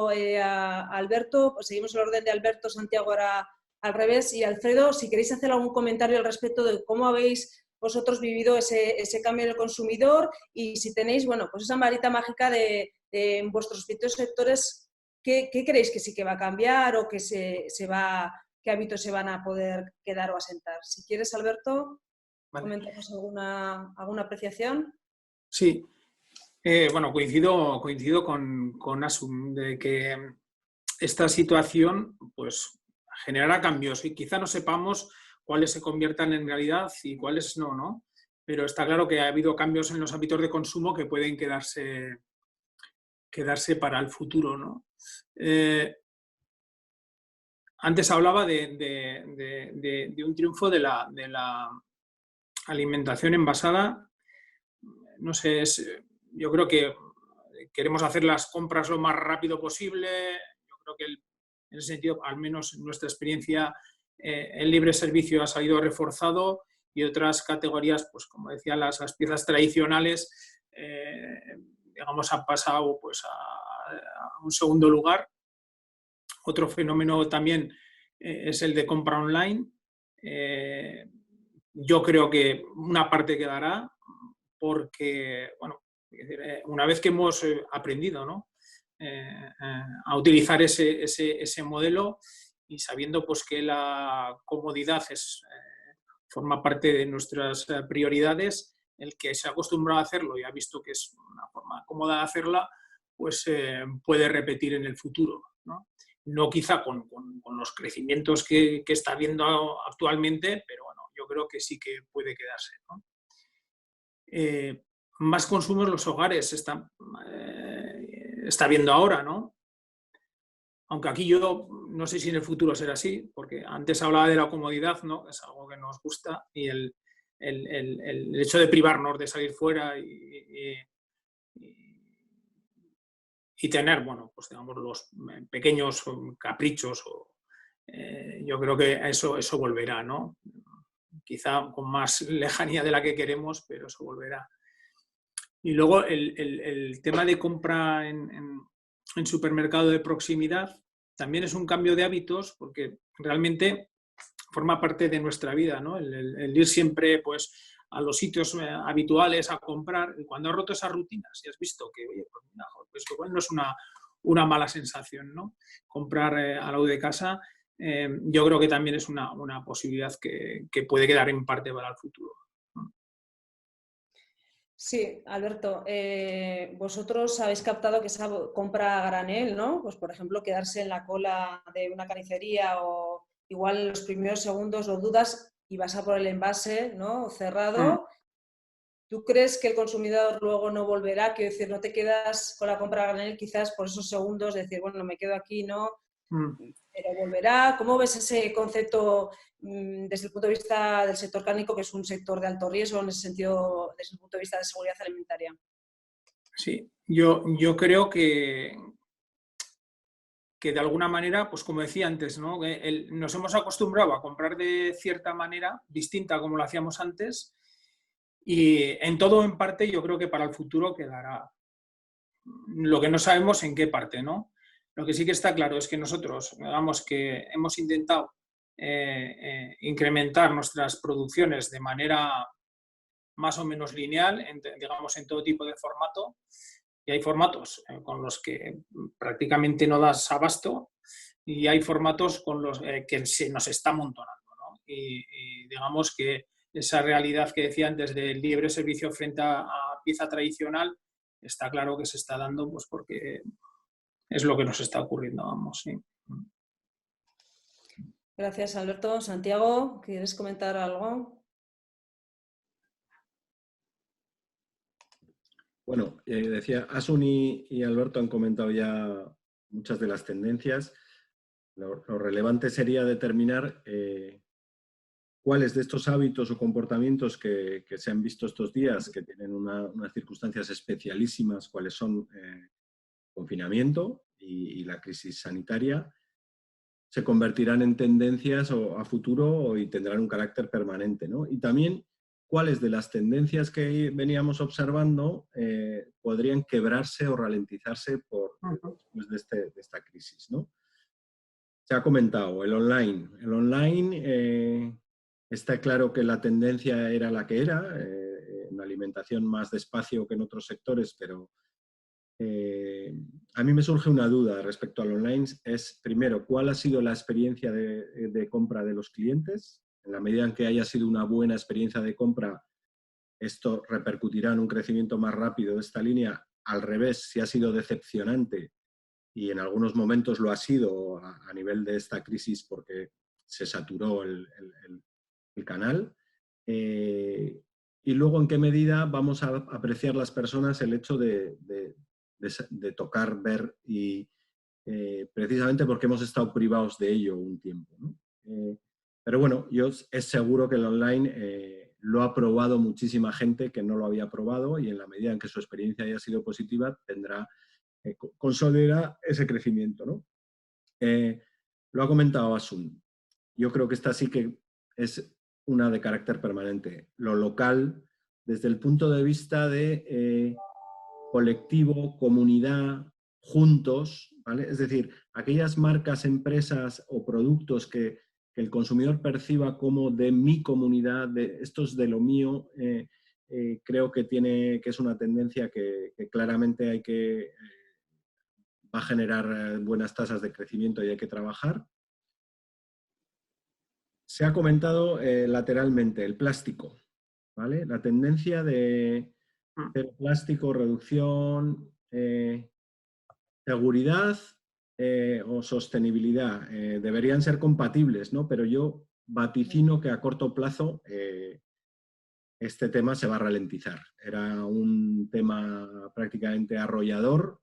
a Alberto, pues seguimos el orden de Alberto, Santiago ahora al revés, y Alfredo, si queréis hacer algún comentario al respecto de cómo habéis vosotros vivido ese cambio en el consumidor y si tenéis, bueno, pues esa varita mágica de vuestros distintos sectores, ¿qué creéis que sí que va a cambiar o que qué hábitos se van a poder quedar o asentar? Si quieres, Alberto, Vale. comentamos alguna apreciación. Sí, bueno, coincido con Asun de que esta situación pues generará cambios y quizá no sepamos cuáles se conviertan en realidad y cuáles no, ¿no? Pero está claro que ha habido cambios en los hábitos de consumo que pueden quedarse para el futuro, ¿no? Antes hablaba de un triunfo de la alimentación envasada. No sé, yo creo que queremos hacer las compras lo más rápido posible. Yo creo que en ese sentido, al menos en nuestra experiencia, el libre servicio ha salido reforzado y otras categorías, pues como decía, las piezas tradicionales, digamos, han pasado pues, a un segundo lugar. Otro fenómeno también es el de compra online. Yo creo que una parte quedará porque, bueno, una vez que hemos aprendido, ¿no? A utilizar ese modelo y sabiendo pues, que la comodidad forma parte de nuestras prioridades, el que se ha acostumbrado a hacerlo y ha visto que es una forma cómoda de hacerla, pues puede repetir en el futuro, ¿no? No quizá con los crecimientos que está habiendo actualmente, pero bueno, yo creo que sí que puede quedarse, ¿no? Más consumo en los hogares está viendo ahora, ¿no? Aunque aquí yo no sé si en el futuro será así, porque antes hablaba de la comodidad, ¿no? Es algo que nos gusta y el hecho de privarnos de salir fuera y tener, bueno, pues digamos los pequeños caprichos, yo creo que eso volverá, ¿no? Quizá con más lejanía de la que queremos, pero eso volverá. Y luego el tema de compra en supermercado de proximidad también es un cambio de hábitos porque realmente forma parte de nuestra vida, ¿no? El ir siempre pues, a los sitios habituales a comprar. Y cuando has roto esas rutinas y has visto que, oye, pues igual no es una mala sensación, ¿no? Comprar al lado de casa, yo creo que también es una posibilidad que puede quedar en parte para el futuro. Sí, Alberto, vosotros habéis captado que esa compra a granel, ¿no? Pues por ejemplo, quedarse en la cola de una carnicería o igual en los primeros segundos lo dudas y vas a por el envase, ¿no? Cerrado. ¿Tú crees que el consumidor luego no volverá? Quiero decir, no te quedas con la compra a granel quizás por esos segundos, decir, bueno, me quedo aquí, ¿no? Pero volverá. ¿Cómo ves ese concepto desde el punto de vista del sector cárnico, que es un sector de alto riesgo en ese sentido, desde el punto de vista de seguridad alimentaria? Sí, yo creo que de alguna manera, pues como decía antes, ¿no? Nos hemos acostumbrado a comprar de cierta manera, distinta a como lo hacíamos antes, y en todo o en parte yo creo que para el futuro quedará. Lo que no sabemos en qué parte, ¿no? Lo que sí que está claro es que nosotros, digamos que hemos intentado incrementar nuestras producciones de manera más o menos lineal, digamos, en todo tipo de formato. Y hay formatos con los que prácticamente no das abasto y hay formatos con los que se nos está amontonando, ¿no? Y digamos que esa realidad que decía antes del libre servicio frente a pieza tradicional, está claro que se está dando pues porque es lo que nos está ocurriendo, vamos, sí. Gracias, Alberto. Santiago, ¿quieres comentar algo? Bueno, decía, Asun y Alberto han comentado ya muchas de las tendencias. Lo relevante sería determinar cuáles de estos hábitos o comportamientos que se han visto estos días, que tienen unas circunstancias especialísimas, cuáles son confinamiento y la crisis sanitaria, se convertirán en tendencias a futuro y tendrán un carácter permanente, ¿no? Y también cuáles de las tendencias que veníamos observando podrían quebrarse o ralentizarse después de esta crisis, ¿no? Se ha comentado el online. El online está claro que la tendencia era la que era, en alimentación más despacio que en otros sectores, pero A mí me surge una duda respecto al online. Es, primero, ¿cuál ha sido la experiencia de compra de los clientes? En la medida en que haya sido una buena experiencia de compra, esto repercutirá en un crecimiento más rápido de esta línea. Al revés, si ha sido decepcionante, y en algunos momentos lo ha sido a nivel de esta crisis porque se saturó el canal. Y luego, ¿en qué medida vamos a apreciar las personas el hecho de tocar, ver y precisamente porque hemos estado privados de ello un tiempo, ¿no? Pero bueno, es seguro que el online lo ha probado muchísima gente que no lo había probado y en la medida en que su experiencia haya sido positiva tendrá, consolidará ese crecimiento, ¿no? Lo ha comentado Asun. Yo creo que esta sí que es una de carácter permanente. Lo local, desde el punto de vista de colectivo, comunidad, juntos, ¿vale? Es decir, aquellas marcas, empresas o productos que el consumidor perciba como de mi comunidad, de esto es de lo mío, creo que es una tendencia que claramente va a generar buenas tasas de crecimiento y hay que trabajar. Se ha comentado lateralmente el plástico, ¿vale? La tendencia de cero plástico, reducción, seguridad o sostenibilidad. Deberían ser compatibles, ¿no? Pero yo vaticino que a corto plazo este tema se va a ralentizar. Era un tema prácticamente arrollador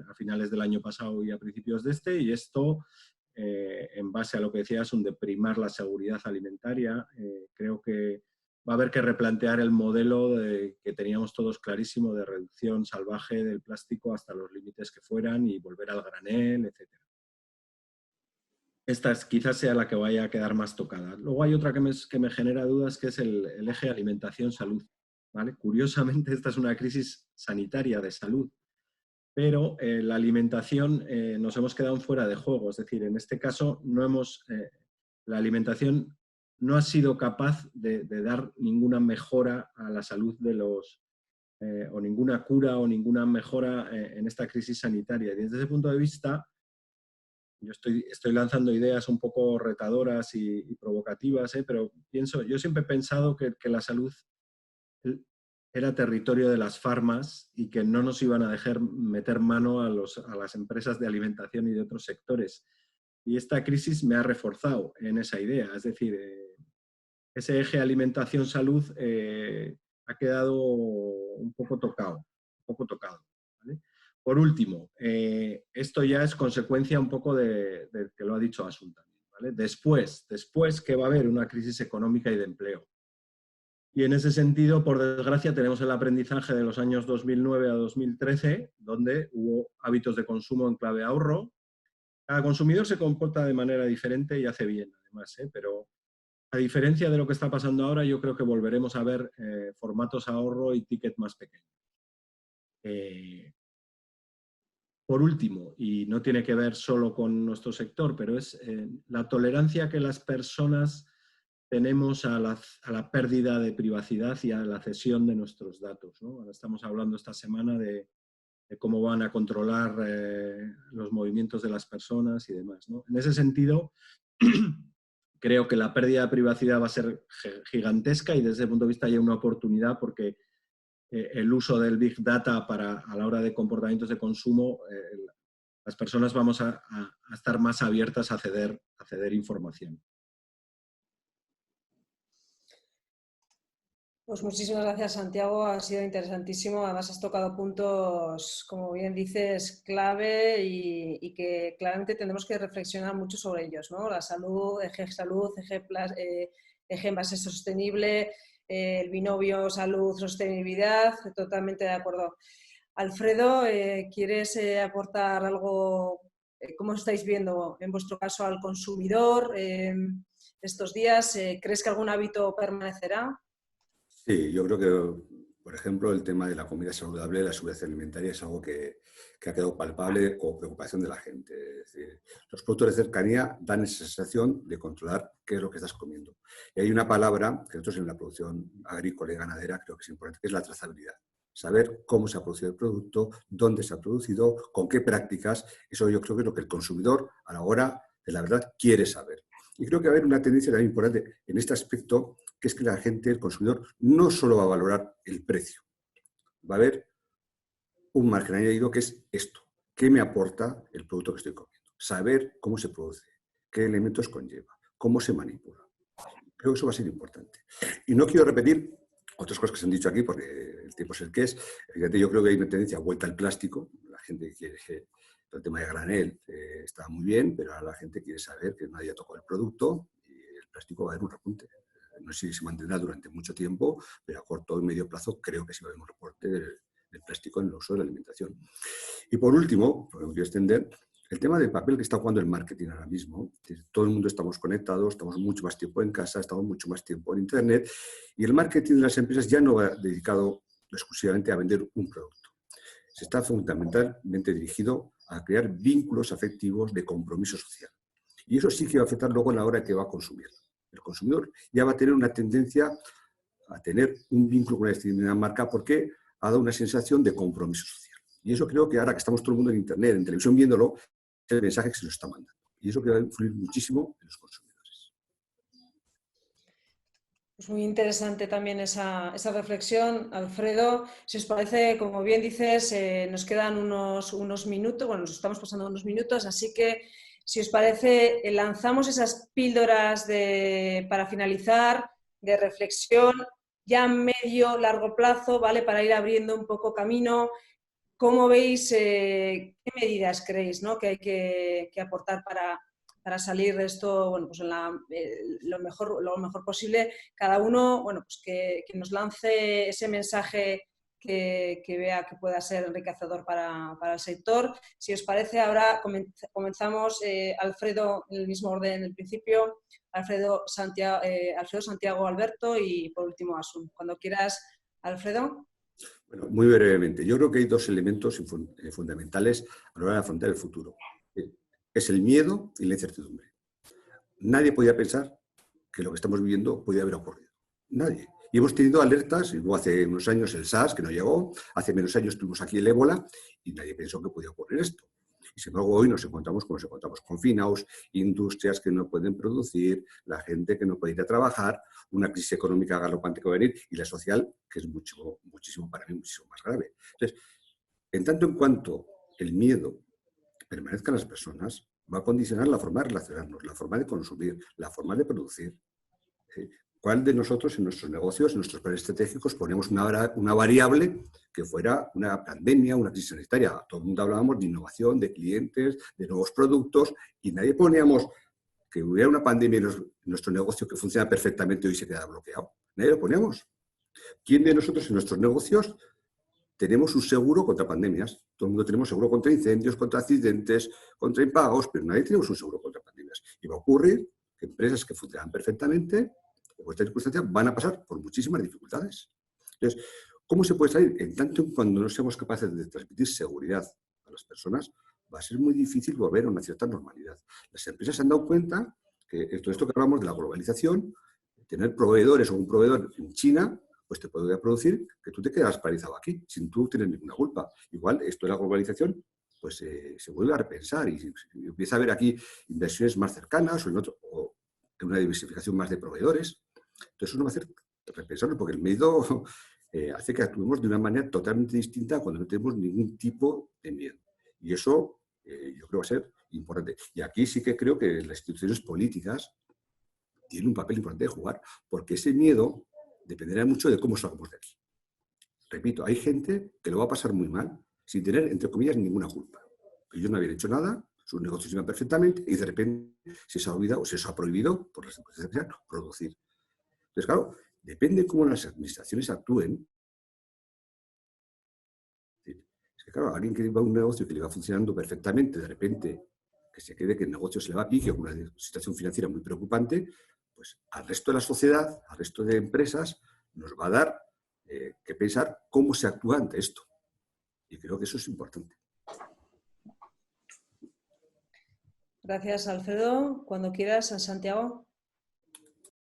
a finales del año pasado y a principios de este, y esto, en base a lo que decías, de primar la seguridad alimentaria, creo que va a haber que replantear el modelo que teníamos todos clarísimo de reducción salvaje del plástico hasta los límites que fueran y volver al granel, etc. Esta quizás sea la que vaya a quedar más tocada. Luego hay otra que me genera dudas, que es el eje alimentación-salud, ¿vale? Curiosamente, esta es una crisis sanitaria de salud, pero la alimentación nos hemos quedado fuera de juego. Es decir, en este caso la alimentación no ha sido capaz de dar ninguna mejora a la salud de o ninguna cura o ninguna mejora en esta crisis sanitaria. Y desde ese punto de vista, yo estoy lanzando ideas un poco retadoras y provocativas, pero yo siempre he pensado que la salud era territorio de las farmas y que no nos iban a dejar meter mano a las empresas de alimentación y de otros sectores. Y esta crisis me ha reforzado en esa idea. Es decir, ese eje alimentación-salud ha quedado un poco tocado. ¿Vale? Por último, esto ya es consecuencia un poco de que lo ha dicho Asun también, ¿vale? Después que va a haber una crisis económica y de empleo. Y en ese sentido, por desgracia, tenemos el aprendizaje de los años 2009 a 2013, donde hubo hábitos de consumo en clave ahorro. Cada consumidor se comporta de manera diferente y hace bien, además, pero a diferencia de lo que está pasando ahora, yo creo que volveremos a ver formatos ahorro y ticket más pequeños. Por último, y no tiene que ver solo con nuestro sector, pero es la tolerancia que las personas tenemos a la pérdida de privacidad y a la cesión de nuestros datos, ¿no? Ahora estamos hablando esta semana de cómo van a controlar los movimientos de las personas y demás, ¿no? En ese sentido, creo que la pérdida de privacidad va a ser gigantesca y desde ese punto de vista hay una oportunidad porque el uso del Big Data a la hora de comportamientos de consumo, las personas vamos a estar más abiertas a ceder información. Pues muchísimas gracias, Santiago. Ha sido interesantísimo. Además, has tocado puntos, como bien dices, clave y que claramente tendremos que reflexionar mucho sobre ellos, ¿no? La salud, eje salud, eje envase sostenible, el binomio salud-sostenibilidad, totalmente de acuerdo. Alfredo, ¿quieres aportar algo? ¿Cómo estáis viendo, en vuestro caso, al consumidor estos días? ¿Crees que algún hábito permanecerá? Sí, yo creo que, por ejemplo, el tema de la comida saludable, la seguridad alimentaria es algo que ha quedado palpable como preocupación de la gente. Es decir, los productos de cercanía dan esa sensación de controlar qué es lo que estás comiendo. Y hay una palabra que nosotros en la producción agrícola y ganadera creo que es importante, que es la trazabilidad. O saber cómo se ha producido el producto, dónde se ha producido, con qué prácticas. Eso yo creo que es lo que el consumidor a la hora de la verdad quiere saber. Y creo que va a haber una tendencia también importante en este aspecto, que es que la gente, el consumidor, no solo va a valorar el precio, va a haber un margen añadido que es esto. ¿Qué me aporta el producto que estoy comiendo? Saber cómo se produce, qué elementos conlleva, cómo se manipula. Creo que eso va a ser importante. Y no quiero repetir otras cosas que se han dicho aquí, porque el tiempo es el que es. Fíjate, yo creo que hay una tendencia vuelta al plástico. La gente quiere que el tema de granel está muy bien, pero ahora la gente quiere saber que nadie ha tocado el producto y el plástico va a haber un repunte. No sé si se mantendrá durante mucho tiempo, pero a corto y medio plazo creo que sí va a haber un repunte del plástico en el uso de la alimentación. Y por último, porque no quiero extender, el tema del papel que está jugando el marketing ahora mismo. Todo el mundo estamos conectados, estamos mucho más tiempo en casa, estamos mucho más tiempo en Internet y el marketing de las empresas ya no va dedicado exclusivamente a vender un producto. Se está fundamentalmente dirigido a crear vínculos afectivos de compromiso social. Y eso sí que va a afectar luego a la hora que va a consumir. El consumidor ya va a tener una tendencia a tener un vínculo con una determinada marca porque ha dado una sensación de compromiso social. Y eso creo que ahora que estamos todo el mundo en Internet, en televisión viéndolo, es el mensaje que se nos está mandando. Y eso que va a influir muchísimo en los consumidores. Pues muy interesante también esa reflexión, Alfredo. Si os parece, como bien dices, nos quedan unos minutos, bueno, nos estamos pasando unos minutos, así que si os parece, lanzamos esas píldoras para finalizar, de reflexión, ya a medio, largo plazo, ¿vale? Para ir abriendo un poco camino. ¿Cómo veis, qué medidas creéis, ¿no?, que hay que aportar para salir de esto, bueno, pues lo mejor posible? Cada uno, bueno, pues que nos lance ese mensaje que vea que pueda ser enriquecedor para el sector. Si os parece, ahora comenzamos, Alfredo, en el mismo orden del principio, Alfredo Santiago Alberto y por último Asun. Cuando quieras, Alfredo. Bueno, muy brevemente. Yo creo que hay dos elementos fundamentales a la hora de afrontar el futuro. Es el miedo y la incertidumbre. Nadie podía pensar que lo que estamos viviendo podía haber ocurrido. Nadie. Y hemos tenido alertas, y hubo hace unos años el SARS, que no llegó, hace menos años tuvimos aquí el ébola, y nadie pensó que podía ocurrir esto. Y sin embargo, hoy nos encontramos como nos encontramos, confinados, industrias que no pueden producir, la gente que no puede ir a trabajar, una crisis económica galopante que va a venir, y la social, que es muchísimo, para mí, muchísimo más grave. Entonces, en tanto en cuanto el miedo permanezca en las personas, va a condicionar la forma de relacionarnos, la forma de consumir, la forma de producir. ¿Cuál de nosotros en nuestros negocios, en nuestros planes estratégicos, ponemos una variable que fuera una pandemia, una crisis sanitaria? Todo el mundo hablábamos de innovación, de clientes, de nuevos productos, y nadie poníamos que hubiera una pandemia en nuestro negocio que funciona perfectamente y hoy se queda bloqueado. Nadie lo poníamos. ¿Quién de nosotros en nuestros negocios tenemos un seguro contra pandemias? Todo el mundo tenemos seguro contra incendios, contra accidentes, contra impagos, pero nadie tenemos un seguro contra pandemias. Y va a ocurrir que empresas que funcionan perfectamente, en estas circunstancias, van a pasar por muchísimas dificultades. Entonces, ¿cómo se puede salir? En tanto en cuando no seamos capaces de transmitir seguridad a las personas, va a ser muy difícil volver a una cierta normalidad. Las empresas se han dado cuenta que todo esto que hablamos de la globalización, tener proveedores o un proveedor en China, pues te puede producir que tú te quedas paralizado aquí, sin tú tener ninguna culpa. Igual, esto de la globalización, pues se vuelve a repensar y empieza a haber aquí inversiones más cercanas o una diversificación más de proveedores. Entonces, eso nos va a hacer repensarlo, porque el miedo hace que actuemos de una manera totalmente distinta cuando no tenemos ningún tipo de miedo. Y eso yo creo que va a ser importante. Y aquí sí que creo que las instituciones políticas tienen un papel importante de jugar, porque ese miedo dependerá mucho de cómo salgamos de aquí. Repito, hay gente que lo va a pasar muy mal sin tener, entre comillas, ninguna culpa. Ellos no habían hecho nada, sus negocios iban perfectamente y de repente se les ha olvidado o se les ha prohibido, por las circunstancias, producir. Entonces, claro, depende cómo las administraciones actúen. Es que, claro, alguien que va a un negocio que le va funcionando perfectamente, de repente que se quede que el negocio se le va a pique, una situación financiera muy preocupante, pues al resto de la sociedad, al resto de empresas, nos va a dar que pensar cómo se actúa ante esto. Y creo que eso es importante. Gracias, Alfredo. Cuando quieras, Santiago.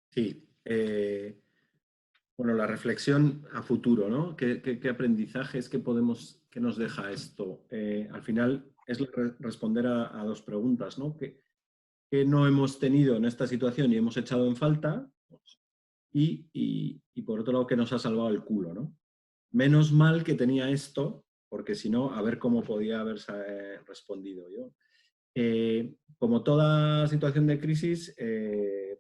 Sí. Bueno, la reflexión a futuro, ¿no? ¿Qué aprendizajes, qué nos deja esto? Al final es responder a dos preguntas, ¿no? ¿Qué no hemos tenido en esta situación y hemos echado en falta? Y por otro lado, ¿qué nos ha salvado el culo, ¿no? Menos mal que tenía esto, porque si no, a ver cómo podía haber respondido yo. Como toda situación de crisis,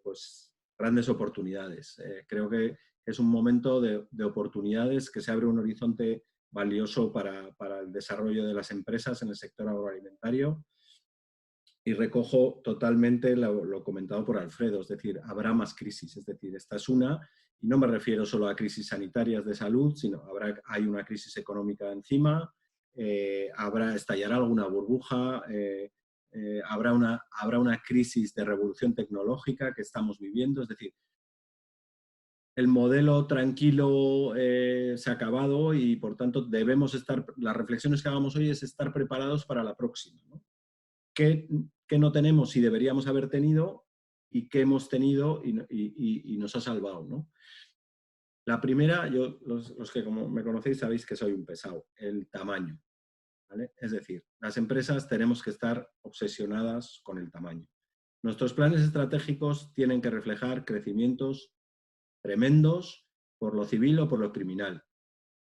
pues grandes oportunidades. Creo que es un momento de oportunidades, que se abre un horizonte valioso para el desarrollo de las empresas en el sector agroalimentario. Y recojo totalmente lo comentado por Alfredo, es decir, habrá más crisis, es decir, esta es una, y no me refiero solo a crisis sanitarias de salud, sino hay una crisis económica encima, estallará alguna burbuja, habrá una crisis de revolución tecnológica que estamos viviendo, es decir, el modelo tranquilo se ha acabado y por tanto debemos las reflexiones que hagamos hoy es estar preparados para la próxima, ¿no? ¿Qué no tenemos y deberíamos haber tenido y qué hemos tenido y nos ha salvado, ¿no? La primera, los que como me conocéis sabéis que soy un pesado, el tamaño, ¿vale? Es decir, las empresas tenemos que estar obsesionadas con el tamaño. Nuestros planes estratégicos tienen que reflejar crecimientos tremendos por lo civil o por lo criminal.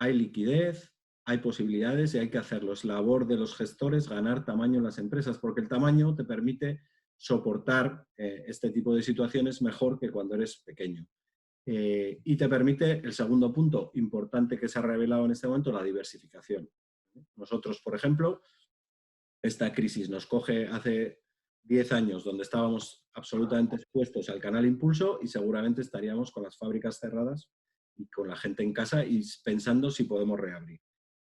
Hay liquidez, hay posibilidades y hay que hacerlo. Es labor de los gestores ganar tamaño en las empresas, porque el tamaño te permite soportar este tipo de situaciones mejor que cuando eres pequeño. Y te permite, el segundo punto importante que se ha revelado en este momento, la diversificación. Nosotros, por ejemplo, esta crisis nos coge hace 10 años donde estábamos absolutamente expuestos al canal impulso y seguramente estaríamos con las fábricas cerradas y con la gente en casa y pensando si podemos reabrir.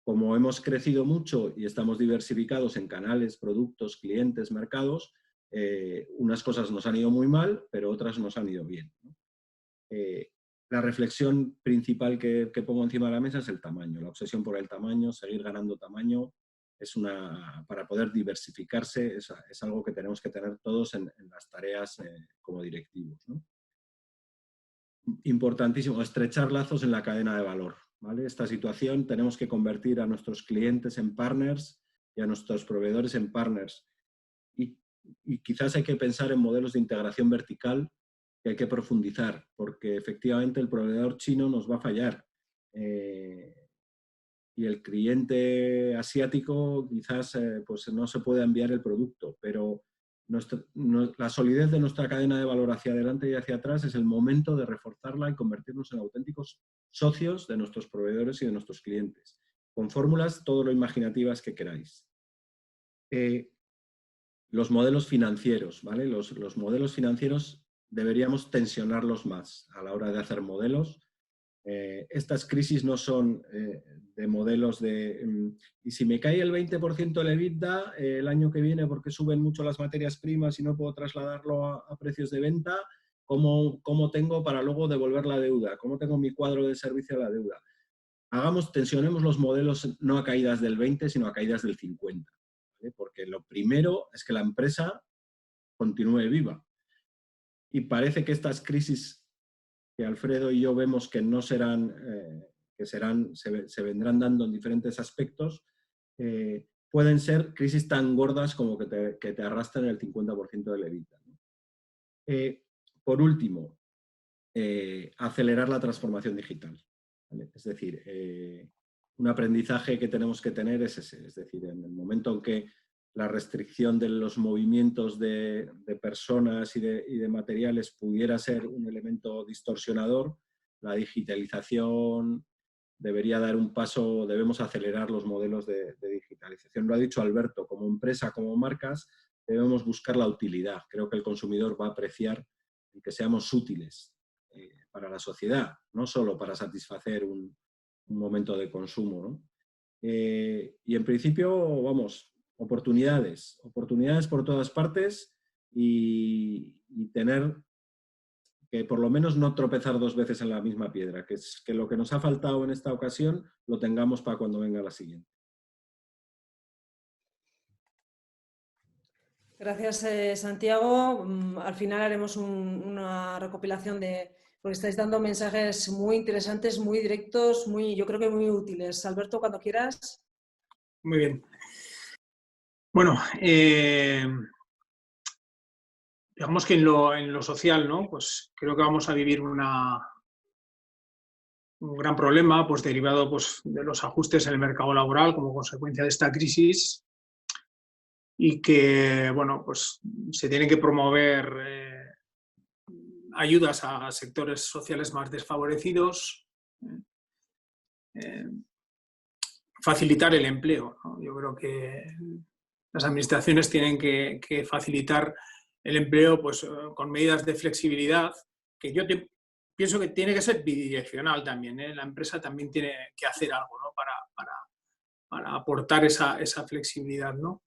Como hemos crecido mucho y estamos diversificados en canales, productos, clientes, mercados, unas cosas nos han ido muy mal, pero otras nos han ido bien, ¿no? La reflexión principal que pongo encima de la mesa es el tamaño, la obsesión por el tamaño, seguir ganando tamaño, para poder diversificarse es algo que tenemos que tener todos en las tareas como directivos, ¿no? Importantísimo, estrechar lazos en la cadena de valor, ¿vale? Esta situación tenemos que convertir a nuestros clientes en partners y a nuestros proveedores en partners. Y quizás hay que pensar en modelos de integración vertical que hay que profundizar, porque efectivamente el proveedor chino nos va a fallar. Y el cliente asiático quizás pues no se pueda enviar el producto, pero la solidez de nuestra cadena de valor hacia adelante y hacia atrás es el momento de reforzarla y convertirnos en auténticos socios de nuestros proveedores y de nuestros clientes, con fórmulas todo lo imaginativas que queráis. Los modelos financieros, ¿vale? Los modelos financieros deberíamos tensionarlos más a la hora de hacer modelos. Estas crisis no son de modelos de y si me cae el 20% el EBITDA el año que viene porque suben mucho las materias primas y no puedo trasladarlo a precios de venta, ¿cómo tengo para luego devolver la deuda? ¿Cómo tengo mi cuadro de servicio a la deuda? Tensionemos los modelos no a caídas del 20, sino a caídas del 50, ¿vale? Porque lo primero es que la empresa continúe viva. Y parece que estas crisis que Alfredo y yo vemos que no serán, se vendrán dando en diferentes aspectos, pueden ser crisis tan gordas como que te arrastran el 50% del EBITDA, ¿no? Por último, acelerar la transformación digital, ¿vale? Es decir, un aprendizaje que tenemos que tener es ese, es decir, en el momento en que la restricción de los movimientos de personas y de materiales pudiera ser un elemento distorsionador, la digitalización debería dar un paso, debemos acelerar los modelos de digitalización. Lo ha dicho Alberto, como empresa, como marcas, debemos buscar la utilidad. Creo que el consumidor va a apreciar el que seamos útiles para la sociedad, no solo para satisfacer un momento de consumo, ¿no? Y en principio, vamos, oportunidades por todas partes y tener que por lo menos no tropezar dos veces en la misma piedra, que es que lo que nos ha faltado en esta ocasión lo tengamos para cuando venga la siguiente. Gracias, Santiago. Al final haremos una recopilación de porque estáis dando mensajes muy interesantes, muy directos, yo creo que muy útiles. Alberto, cuando quieras. Muy bien. Bueno, digamos que en lo social, ¿no? Pues creo que vamos a vivir un gran problema, pues derivado pues, de los ajustes en el mercado laboral como consecuencia de esta crisis, y que, bueno, pues se tienen que promover ayudas a sectores sociales más desfavorecidos, facilitar el empleo, ¿no? Yo creo que las administraciones tienen que facilitar el empleo pues, con medidas de flexibilidad, que yo pienso que tiene que ser bidireccional también, ¿eh? La empresa también tiene que hacer algo, ¿no? para aportar esa flexibilidad, ¿no?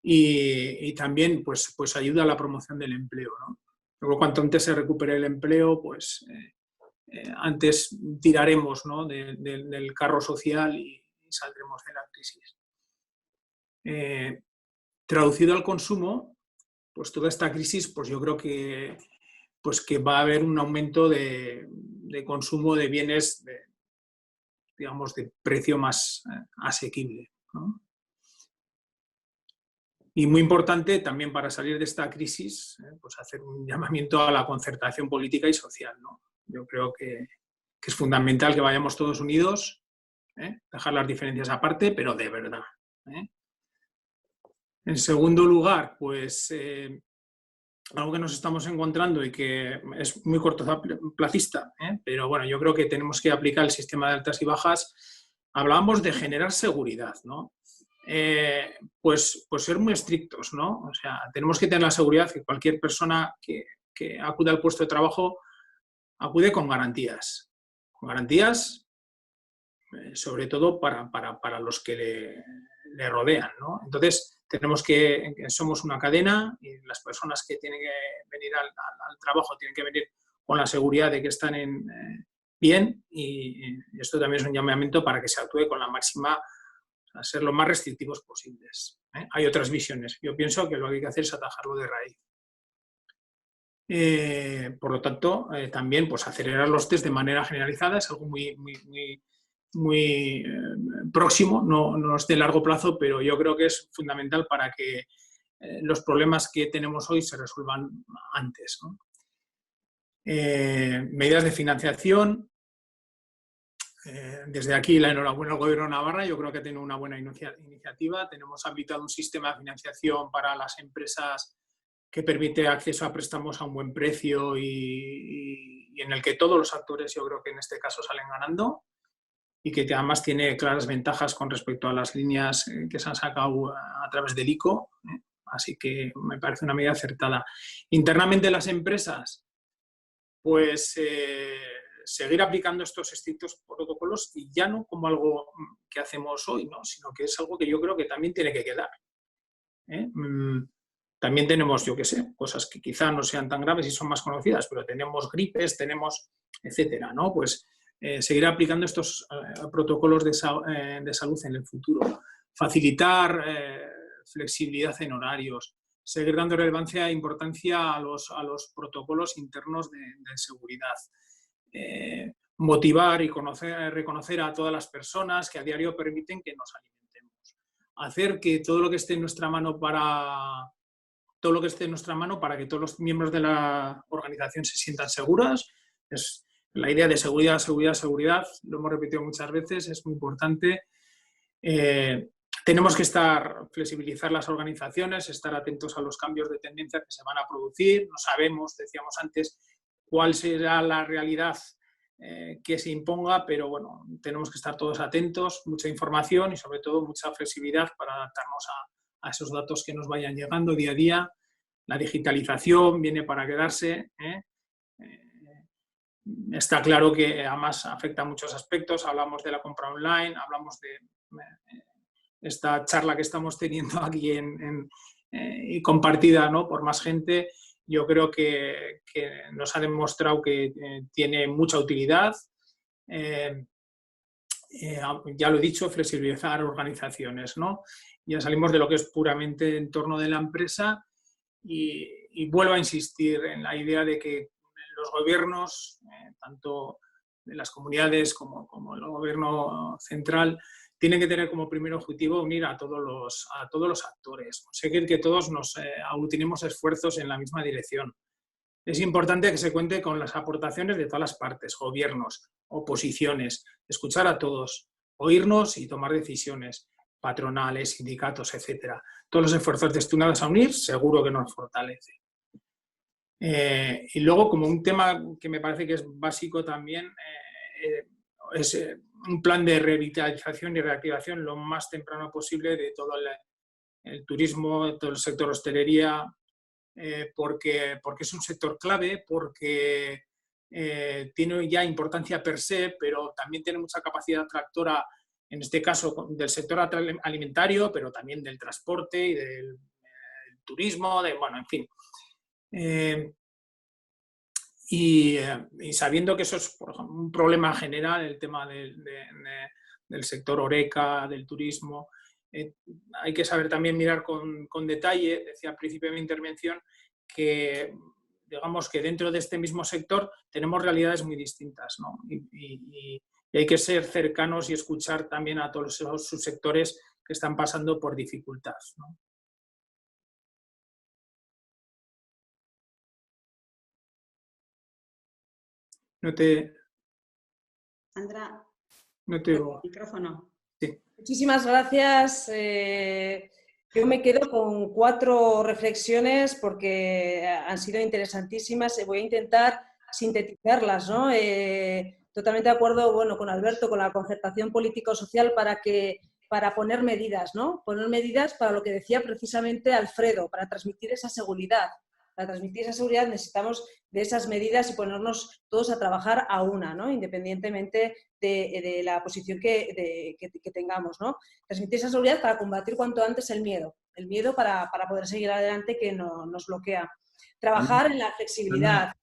Y también pues ayuda a la promoción del empleo, ¿no? Luego, cuanto antes se recupere el empleo, pues antes tiraremos, ¿no? del carro social y saldremos de la crisis. Traducido al consumo, pues toda esta crisis, pues yo creo que va a haber un aumento de consumo de bienes digamos, de precio más asequible, ¿no? Y muy importante también para salir de esta crisis, pues hacer un llamamiento a la concertación política y social, ¿no? Yo creo que es fundamental que vayamos todos unidos, dejar las diferencias aparte, pero de verdad. En segundo lugar, pues algo que nos estamos encontrando y que es muy cortoplacista, pero bueno, yo creo que tenemos que aplicar el sistema de altas y bajas. Hablábamos de generar seguridad, ¿no? Pues ser muy estrictos, ¿no? O sea, tenemos que tener la seguridad que cualquier persona que acude al puesto de trabajo acude con garantías. Con garantías, sobre todo para los que le rodean, ¿no? Entonces, tenemos que somos una cadena y las personas que tienen que venir al trabajo tienen que venir con la seguridad de que están bien, y esto también es un llamamiento para que se actúe con la máxima, a ser lo más restrictivos posibles. Hay otras visiones. Yo pienso que lo que hay que hacer es atajarlo de raíz. Por lo tanto, también pues, acelerar los test de manera generalizada es algo muy próximo, no es de largo plazo, pero yo creo que es fundamental para que los problemas que tenemos hoy se resuelvan antes, ¿no? Medidas de financiación. Desde aquí la enhorabuena al Gobierno de Navarra, yo creo que ha tenido una buena iniciativa. Tenemos habilitado un sistema de financiación para las empresas que permite acceso a préstamos a un buen precio y en el que todos los actores, yo creo que en este caso, salen ganando, y que además tiene claras ventajas con respecto a las líneas que se han sacado a través del ICO. Así que me parece una medida acertada. Internamente las empresas, pues seguir aplicando estos estrictos protocolos, y ya no como algo que hacemos hoy, ¿no? Sino que es algo que yo creo que también tiene que quedar. También tenemos, yo qué sé, cosas que quizá no sean tan graves y son más conocidas, pero tenemos gripes, tenemos, etcétera, ¿no? Pues seguir aplicando estos protocolos de salud en el futuro. Facilitar flexibilidad en horarios. Seguir dando relevancia e importancia a los protocolos internos de seguridad. Motivar y reconocer a todas las personas que a diario permiten que nos alimentemos. Hacer que todo lo que esté en nuestra mano para que todos los miembros de la organización se sientan seguras. Es la idea de seguridad, seguridad, seguridad, lo hemos repetido muchas veces, es muy importante. Tenemos que flexibilizar las organizaciones, estar atentos a los cambios de tendencia que se van a producir. No sabemos, decíamos antes, cuál será la realidad que se imponga, pero bueno, tenemos que estar todos atentos, mucha información y sobre todo mucha flexibilidad para adaptarnos a esos datos que nos vayan llegando día a día. La digitalización viene para quedarse. Está claro que además afecta a muchos aspectos. Hablamos de la compra online, hablamos de esta charla que estamos teniendo aquí y compartida, ¿no?, por más gente. Yo creo que nos ha demostrado que tiene mucha utilidad. Ya lo he dicho, flexibilizar organizaciones, ¿no? Ya salimos de lo que es puramente entorno de la empresa y vuelvo a insistir en la idea de que los gobiernos, tanto de las comunidades como el gobierno central, tienen que tener como primer objetivo unir a todos los actores, conseguir que todos nos aglutinemos esfuerzos en la misma dirección. Es importante que se cuente con las aportaciones de todas las partes, gobiernos, oposiciones, escuchar a todos, oírnos y tomar decisiones, patronales, sindicatos, etcétera. Todos los esfuerzos destinados a unir seguro que nos fortalece. Y luego, como un tema que me parece que es básico también, es un plan de revitalización y reactivación lo más temprano posible de todo el turismo, de todo el sector hostelería, porque es un sector clave, porque tiene ya importancia per se, pero también tiene mucha capacidad atractora, en este caso del sector alimentario, pero también del transporte y del turismo, bueno, en fin. Y sabiendo que eso es, por ejemplo, un problema general, el tema del sector horeca, del turismo, hay que saber también mirar con detalle, decía al principio de mi intervención, que digamos que dentro de este mismo sector tenemos realidades muy distintas, ¿no? Y hay que ser cercanos y escuchar también a todos esos subsectores que están pasando por dificultad, ¿no? Sandra, No te oigo. micrófono. Sí. Muchísimas gracias. Yo me quedo con 4 reflexiones porque han sido interesantísimas. Voy a intentar sintetizarlas, ¿no? Totalmente de acuerdo, bueno, con Alberto, con la concertación político-social para poner medidas, ¿no? Poner medidas para lo que decía precisamente Alfredo, para transmitir esa seguridad. Para transmitir esa seguridad necesitamos de esas medidas y ponernos todos a trabajar a una, ¿no? Independientemente de la posición que tengamos, ¿no? Transmitir esa seguridad para combatir cuanto antes el miedo para poder seguir adelante que nos bloquea. Trabajar en la flexibilidad.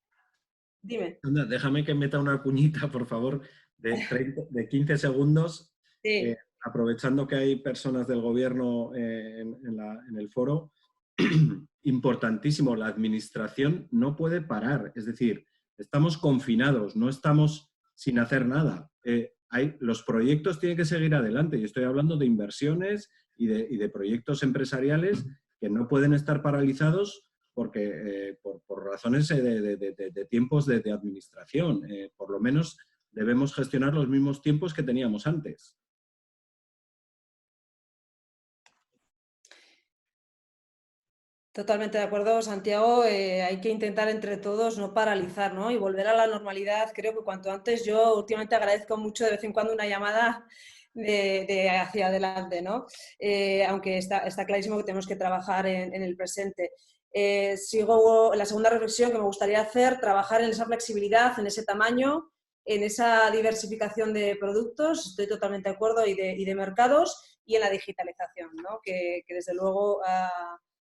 Dime. Anda, déjame que meta una cuñita, por favor, de 15 segundos, Sí. aprovechando que hay personas del gobierno en el foro. Importantísimo, la administración no puede parar, es decir, estamos confinados, no estamos sin hacer nada. Los proyectos tienen que seguir adelante, y estoy hablando de inversiones y de proyectos empresariales que no pueden estar paralizados porque, por razones de tiempos de administración. Por lo menos debemos gestionar los mismos tiempos que teníamos antes. Totalmente de acuerdo, Santiago. Hay que intentar entre todos no paralizar, ¿no? Y volver a la normalidad. Creo que cuanto antes. Yo últimamente agradezco mucho de vez en cuando una llamada de hacia adelante, ¿no? Aunque está clarísimo que tenemos que trabajar en el presente. Sigo la segunda reflexión que me gustaría hacer, trabajar en esa flexibilidad, en ese tamaño, en esa diversificación de productos, estoy totalmente de acuerdo, y de mercados, y en la digitalización, ¿no? Que desde luego...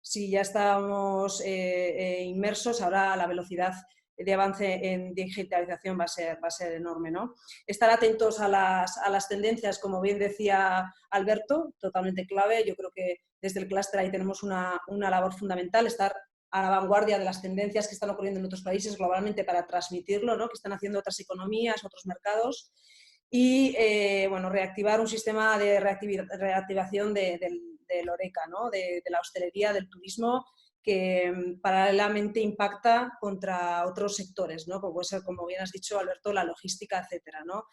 Si ya estábamos inmersos, ahora la velocidad de avance en digitalización va a ser enorme, ¿no? Estar atentos a las tendencias, como bien decía Alberto, totalmente clave. Yo creo que desde el clúster ahí tenemos una labor fundamental, estar a la vanguardia de las tendencias que están ocurriendo en otros países globalmente para transmitirlo, ¿no? Que están haciendo otras economías, otros mercados. Y, bueno, reactivar un sistema de reactivación del horeca, ¿no? De la hostelería, del turismo, que paralelamente impacta contra otros sectores, ¿no? Como puede ser, como bien has dicho, Alberto, la logística, etcétera, ¿no?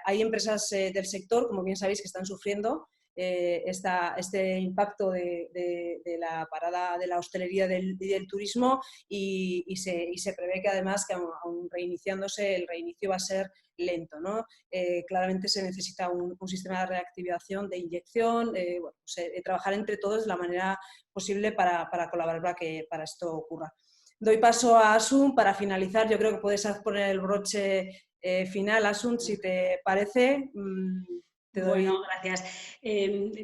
Hay empresas del sector, como bien sabéis, que están sufriendo este impacto de la parada de la hostelería y del turismo, y se prevé que además, que aun reiniciándose, el reinicio va a ser lento, ¿no? Claramente se necesita un sistema de reactivación, de inyección, bueno, pues, trabajar entre todos de la manera posible para colaborar para esto ocurra. Doy paso a Asun para finalizar. Yo creo que puedes poner el broche final, Asun, si te parece. te doy... Bueno, gracias.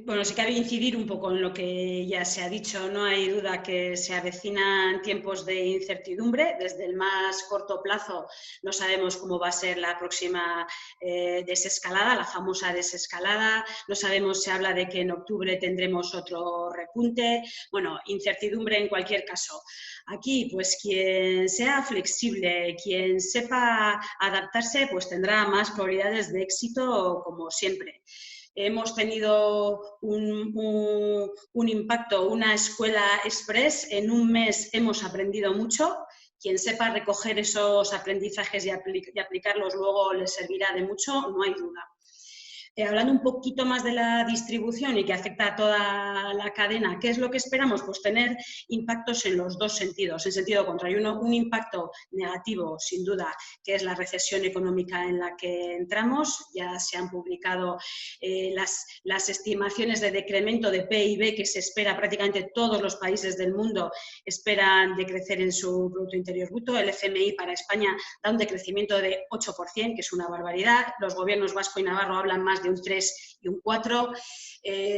Bueno, sí cabe incidir un poco en lo que ya se ha dicho. No hay duda que se avecinan tiempos de incertidumbre. Desde el más corto plazo no sabemos cómo va a ser la próxima desescalada, la famosa desescalada. No sabemos, se habla de que en octubre tendremos otro repunte. Bueno, incertidumbre en cualquier caso. Aquí, pues quien sea flexible, quien sepa adaptarse, pues tendrá más probabilidades de éxito como siempre. Hemos tenido un impacto, una escuela express, en un mes hemos aprendido mucho. Quien sepa recoger esos aprendizajes y aplicarlos luego les servirá de mucho, no hay duda. Hablando un poquito más de la distribución y que afecta a toda la cadena, ¿qué es lo que esperamos? Pues tener impactos en los dos sentidos. En sentido contrario, un impacto negativo, sin duda, que es la recesión económica en la que entramos. Ya se han publicado las estimaciones de decremento de PIB que se espera. Prácticamente todos los países del mundo esperan decrecer en su Producto Interior Bruto. El FMI para España da un decrecimiento de 8%, que es una barbaridad. Los gobiernos vasco y navarro hablan más de un 3 y un 4.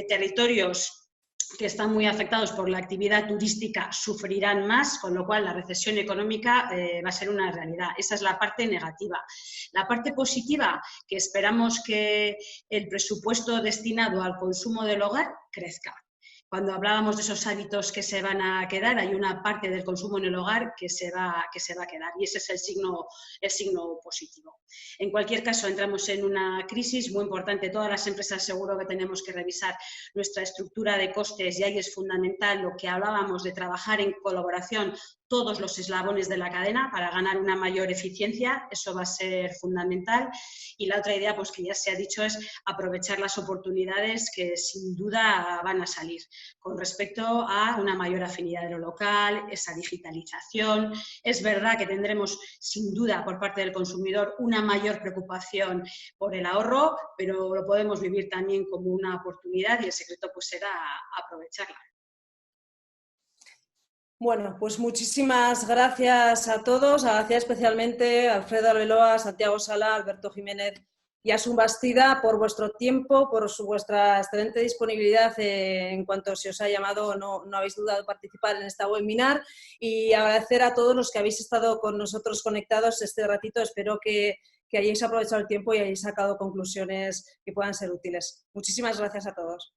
Territorios que están muy afectados por la actividad turística sufrirán más, con lo cual la recesión económica va a ser una realidad. Esa es la parte negativa. La parte positiva, que esperamos que el presupuesto destinado al consumo del hogar crezca. Cuando hablábamos de esos hábitos que se van a quedar, hay una parte del consumo en el hogar que se va a quedar, y ese es el signo positivo. En cualquier caso, entramos en una crisis muy importante. Todas las empresas seguro que tenemos que revisar nuestra estructura de costes, y ahí es fundamental lo que hablábamos de trabajar en colaboración todos los eslabones de la cadena para ganar una mayor eficiencia. Eso va a ser fundamental. Y la otra idea, pues que ya se ha dicho, es aprovechar las oportunidades que sin duda van a salir con respecto a una mayor afinidad de lo local, esa digitalización. Es verdad que tendremos sin duda por parte del consumidor una mayor preocupación por el ahorro, pero lo podemos vivir también como una oportunidad, y el secreto pues será aprovecharla. Bueno, pues muchísimas gracias a todos, gracias especialmente a Alfredo Arbeloa, Santiago Sala, Alberto Jiménez y Asun Bastida por vuestro tiempo, por vuestra excelente disponibilidad en cuanto se os ha llamado, no habéis dudado en participar en esta webinar, y agradecer a todos los que habéis estado con nosotros conectados este ratito. Espero que hayáis aprovechado el tiempo y hayáis sacado conclusiones que puedan ser útiles. Muchísimas gracias a todos.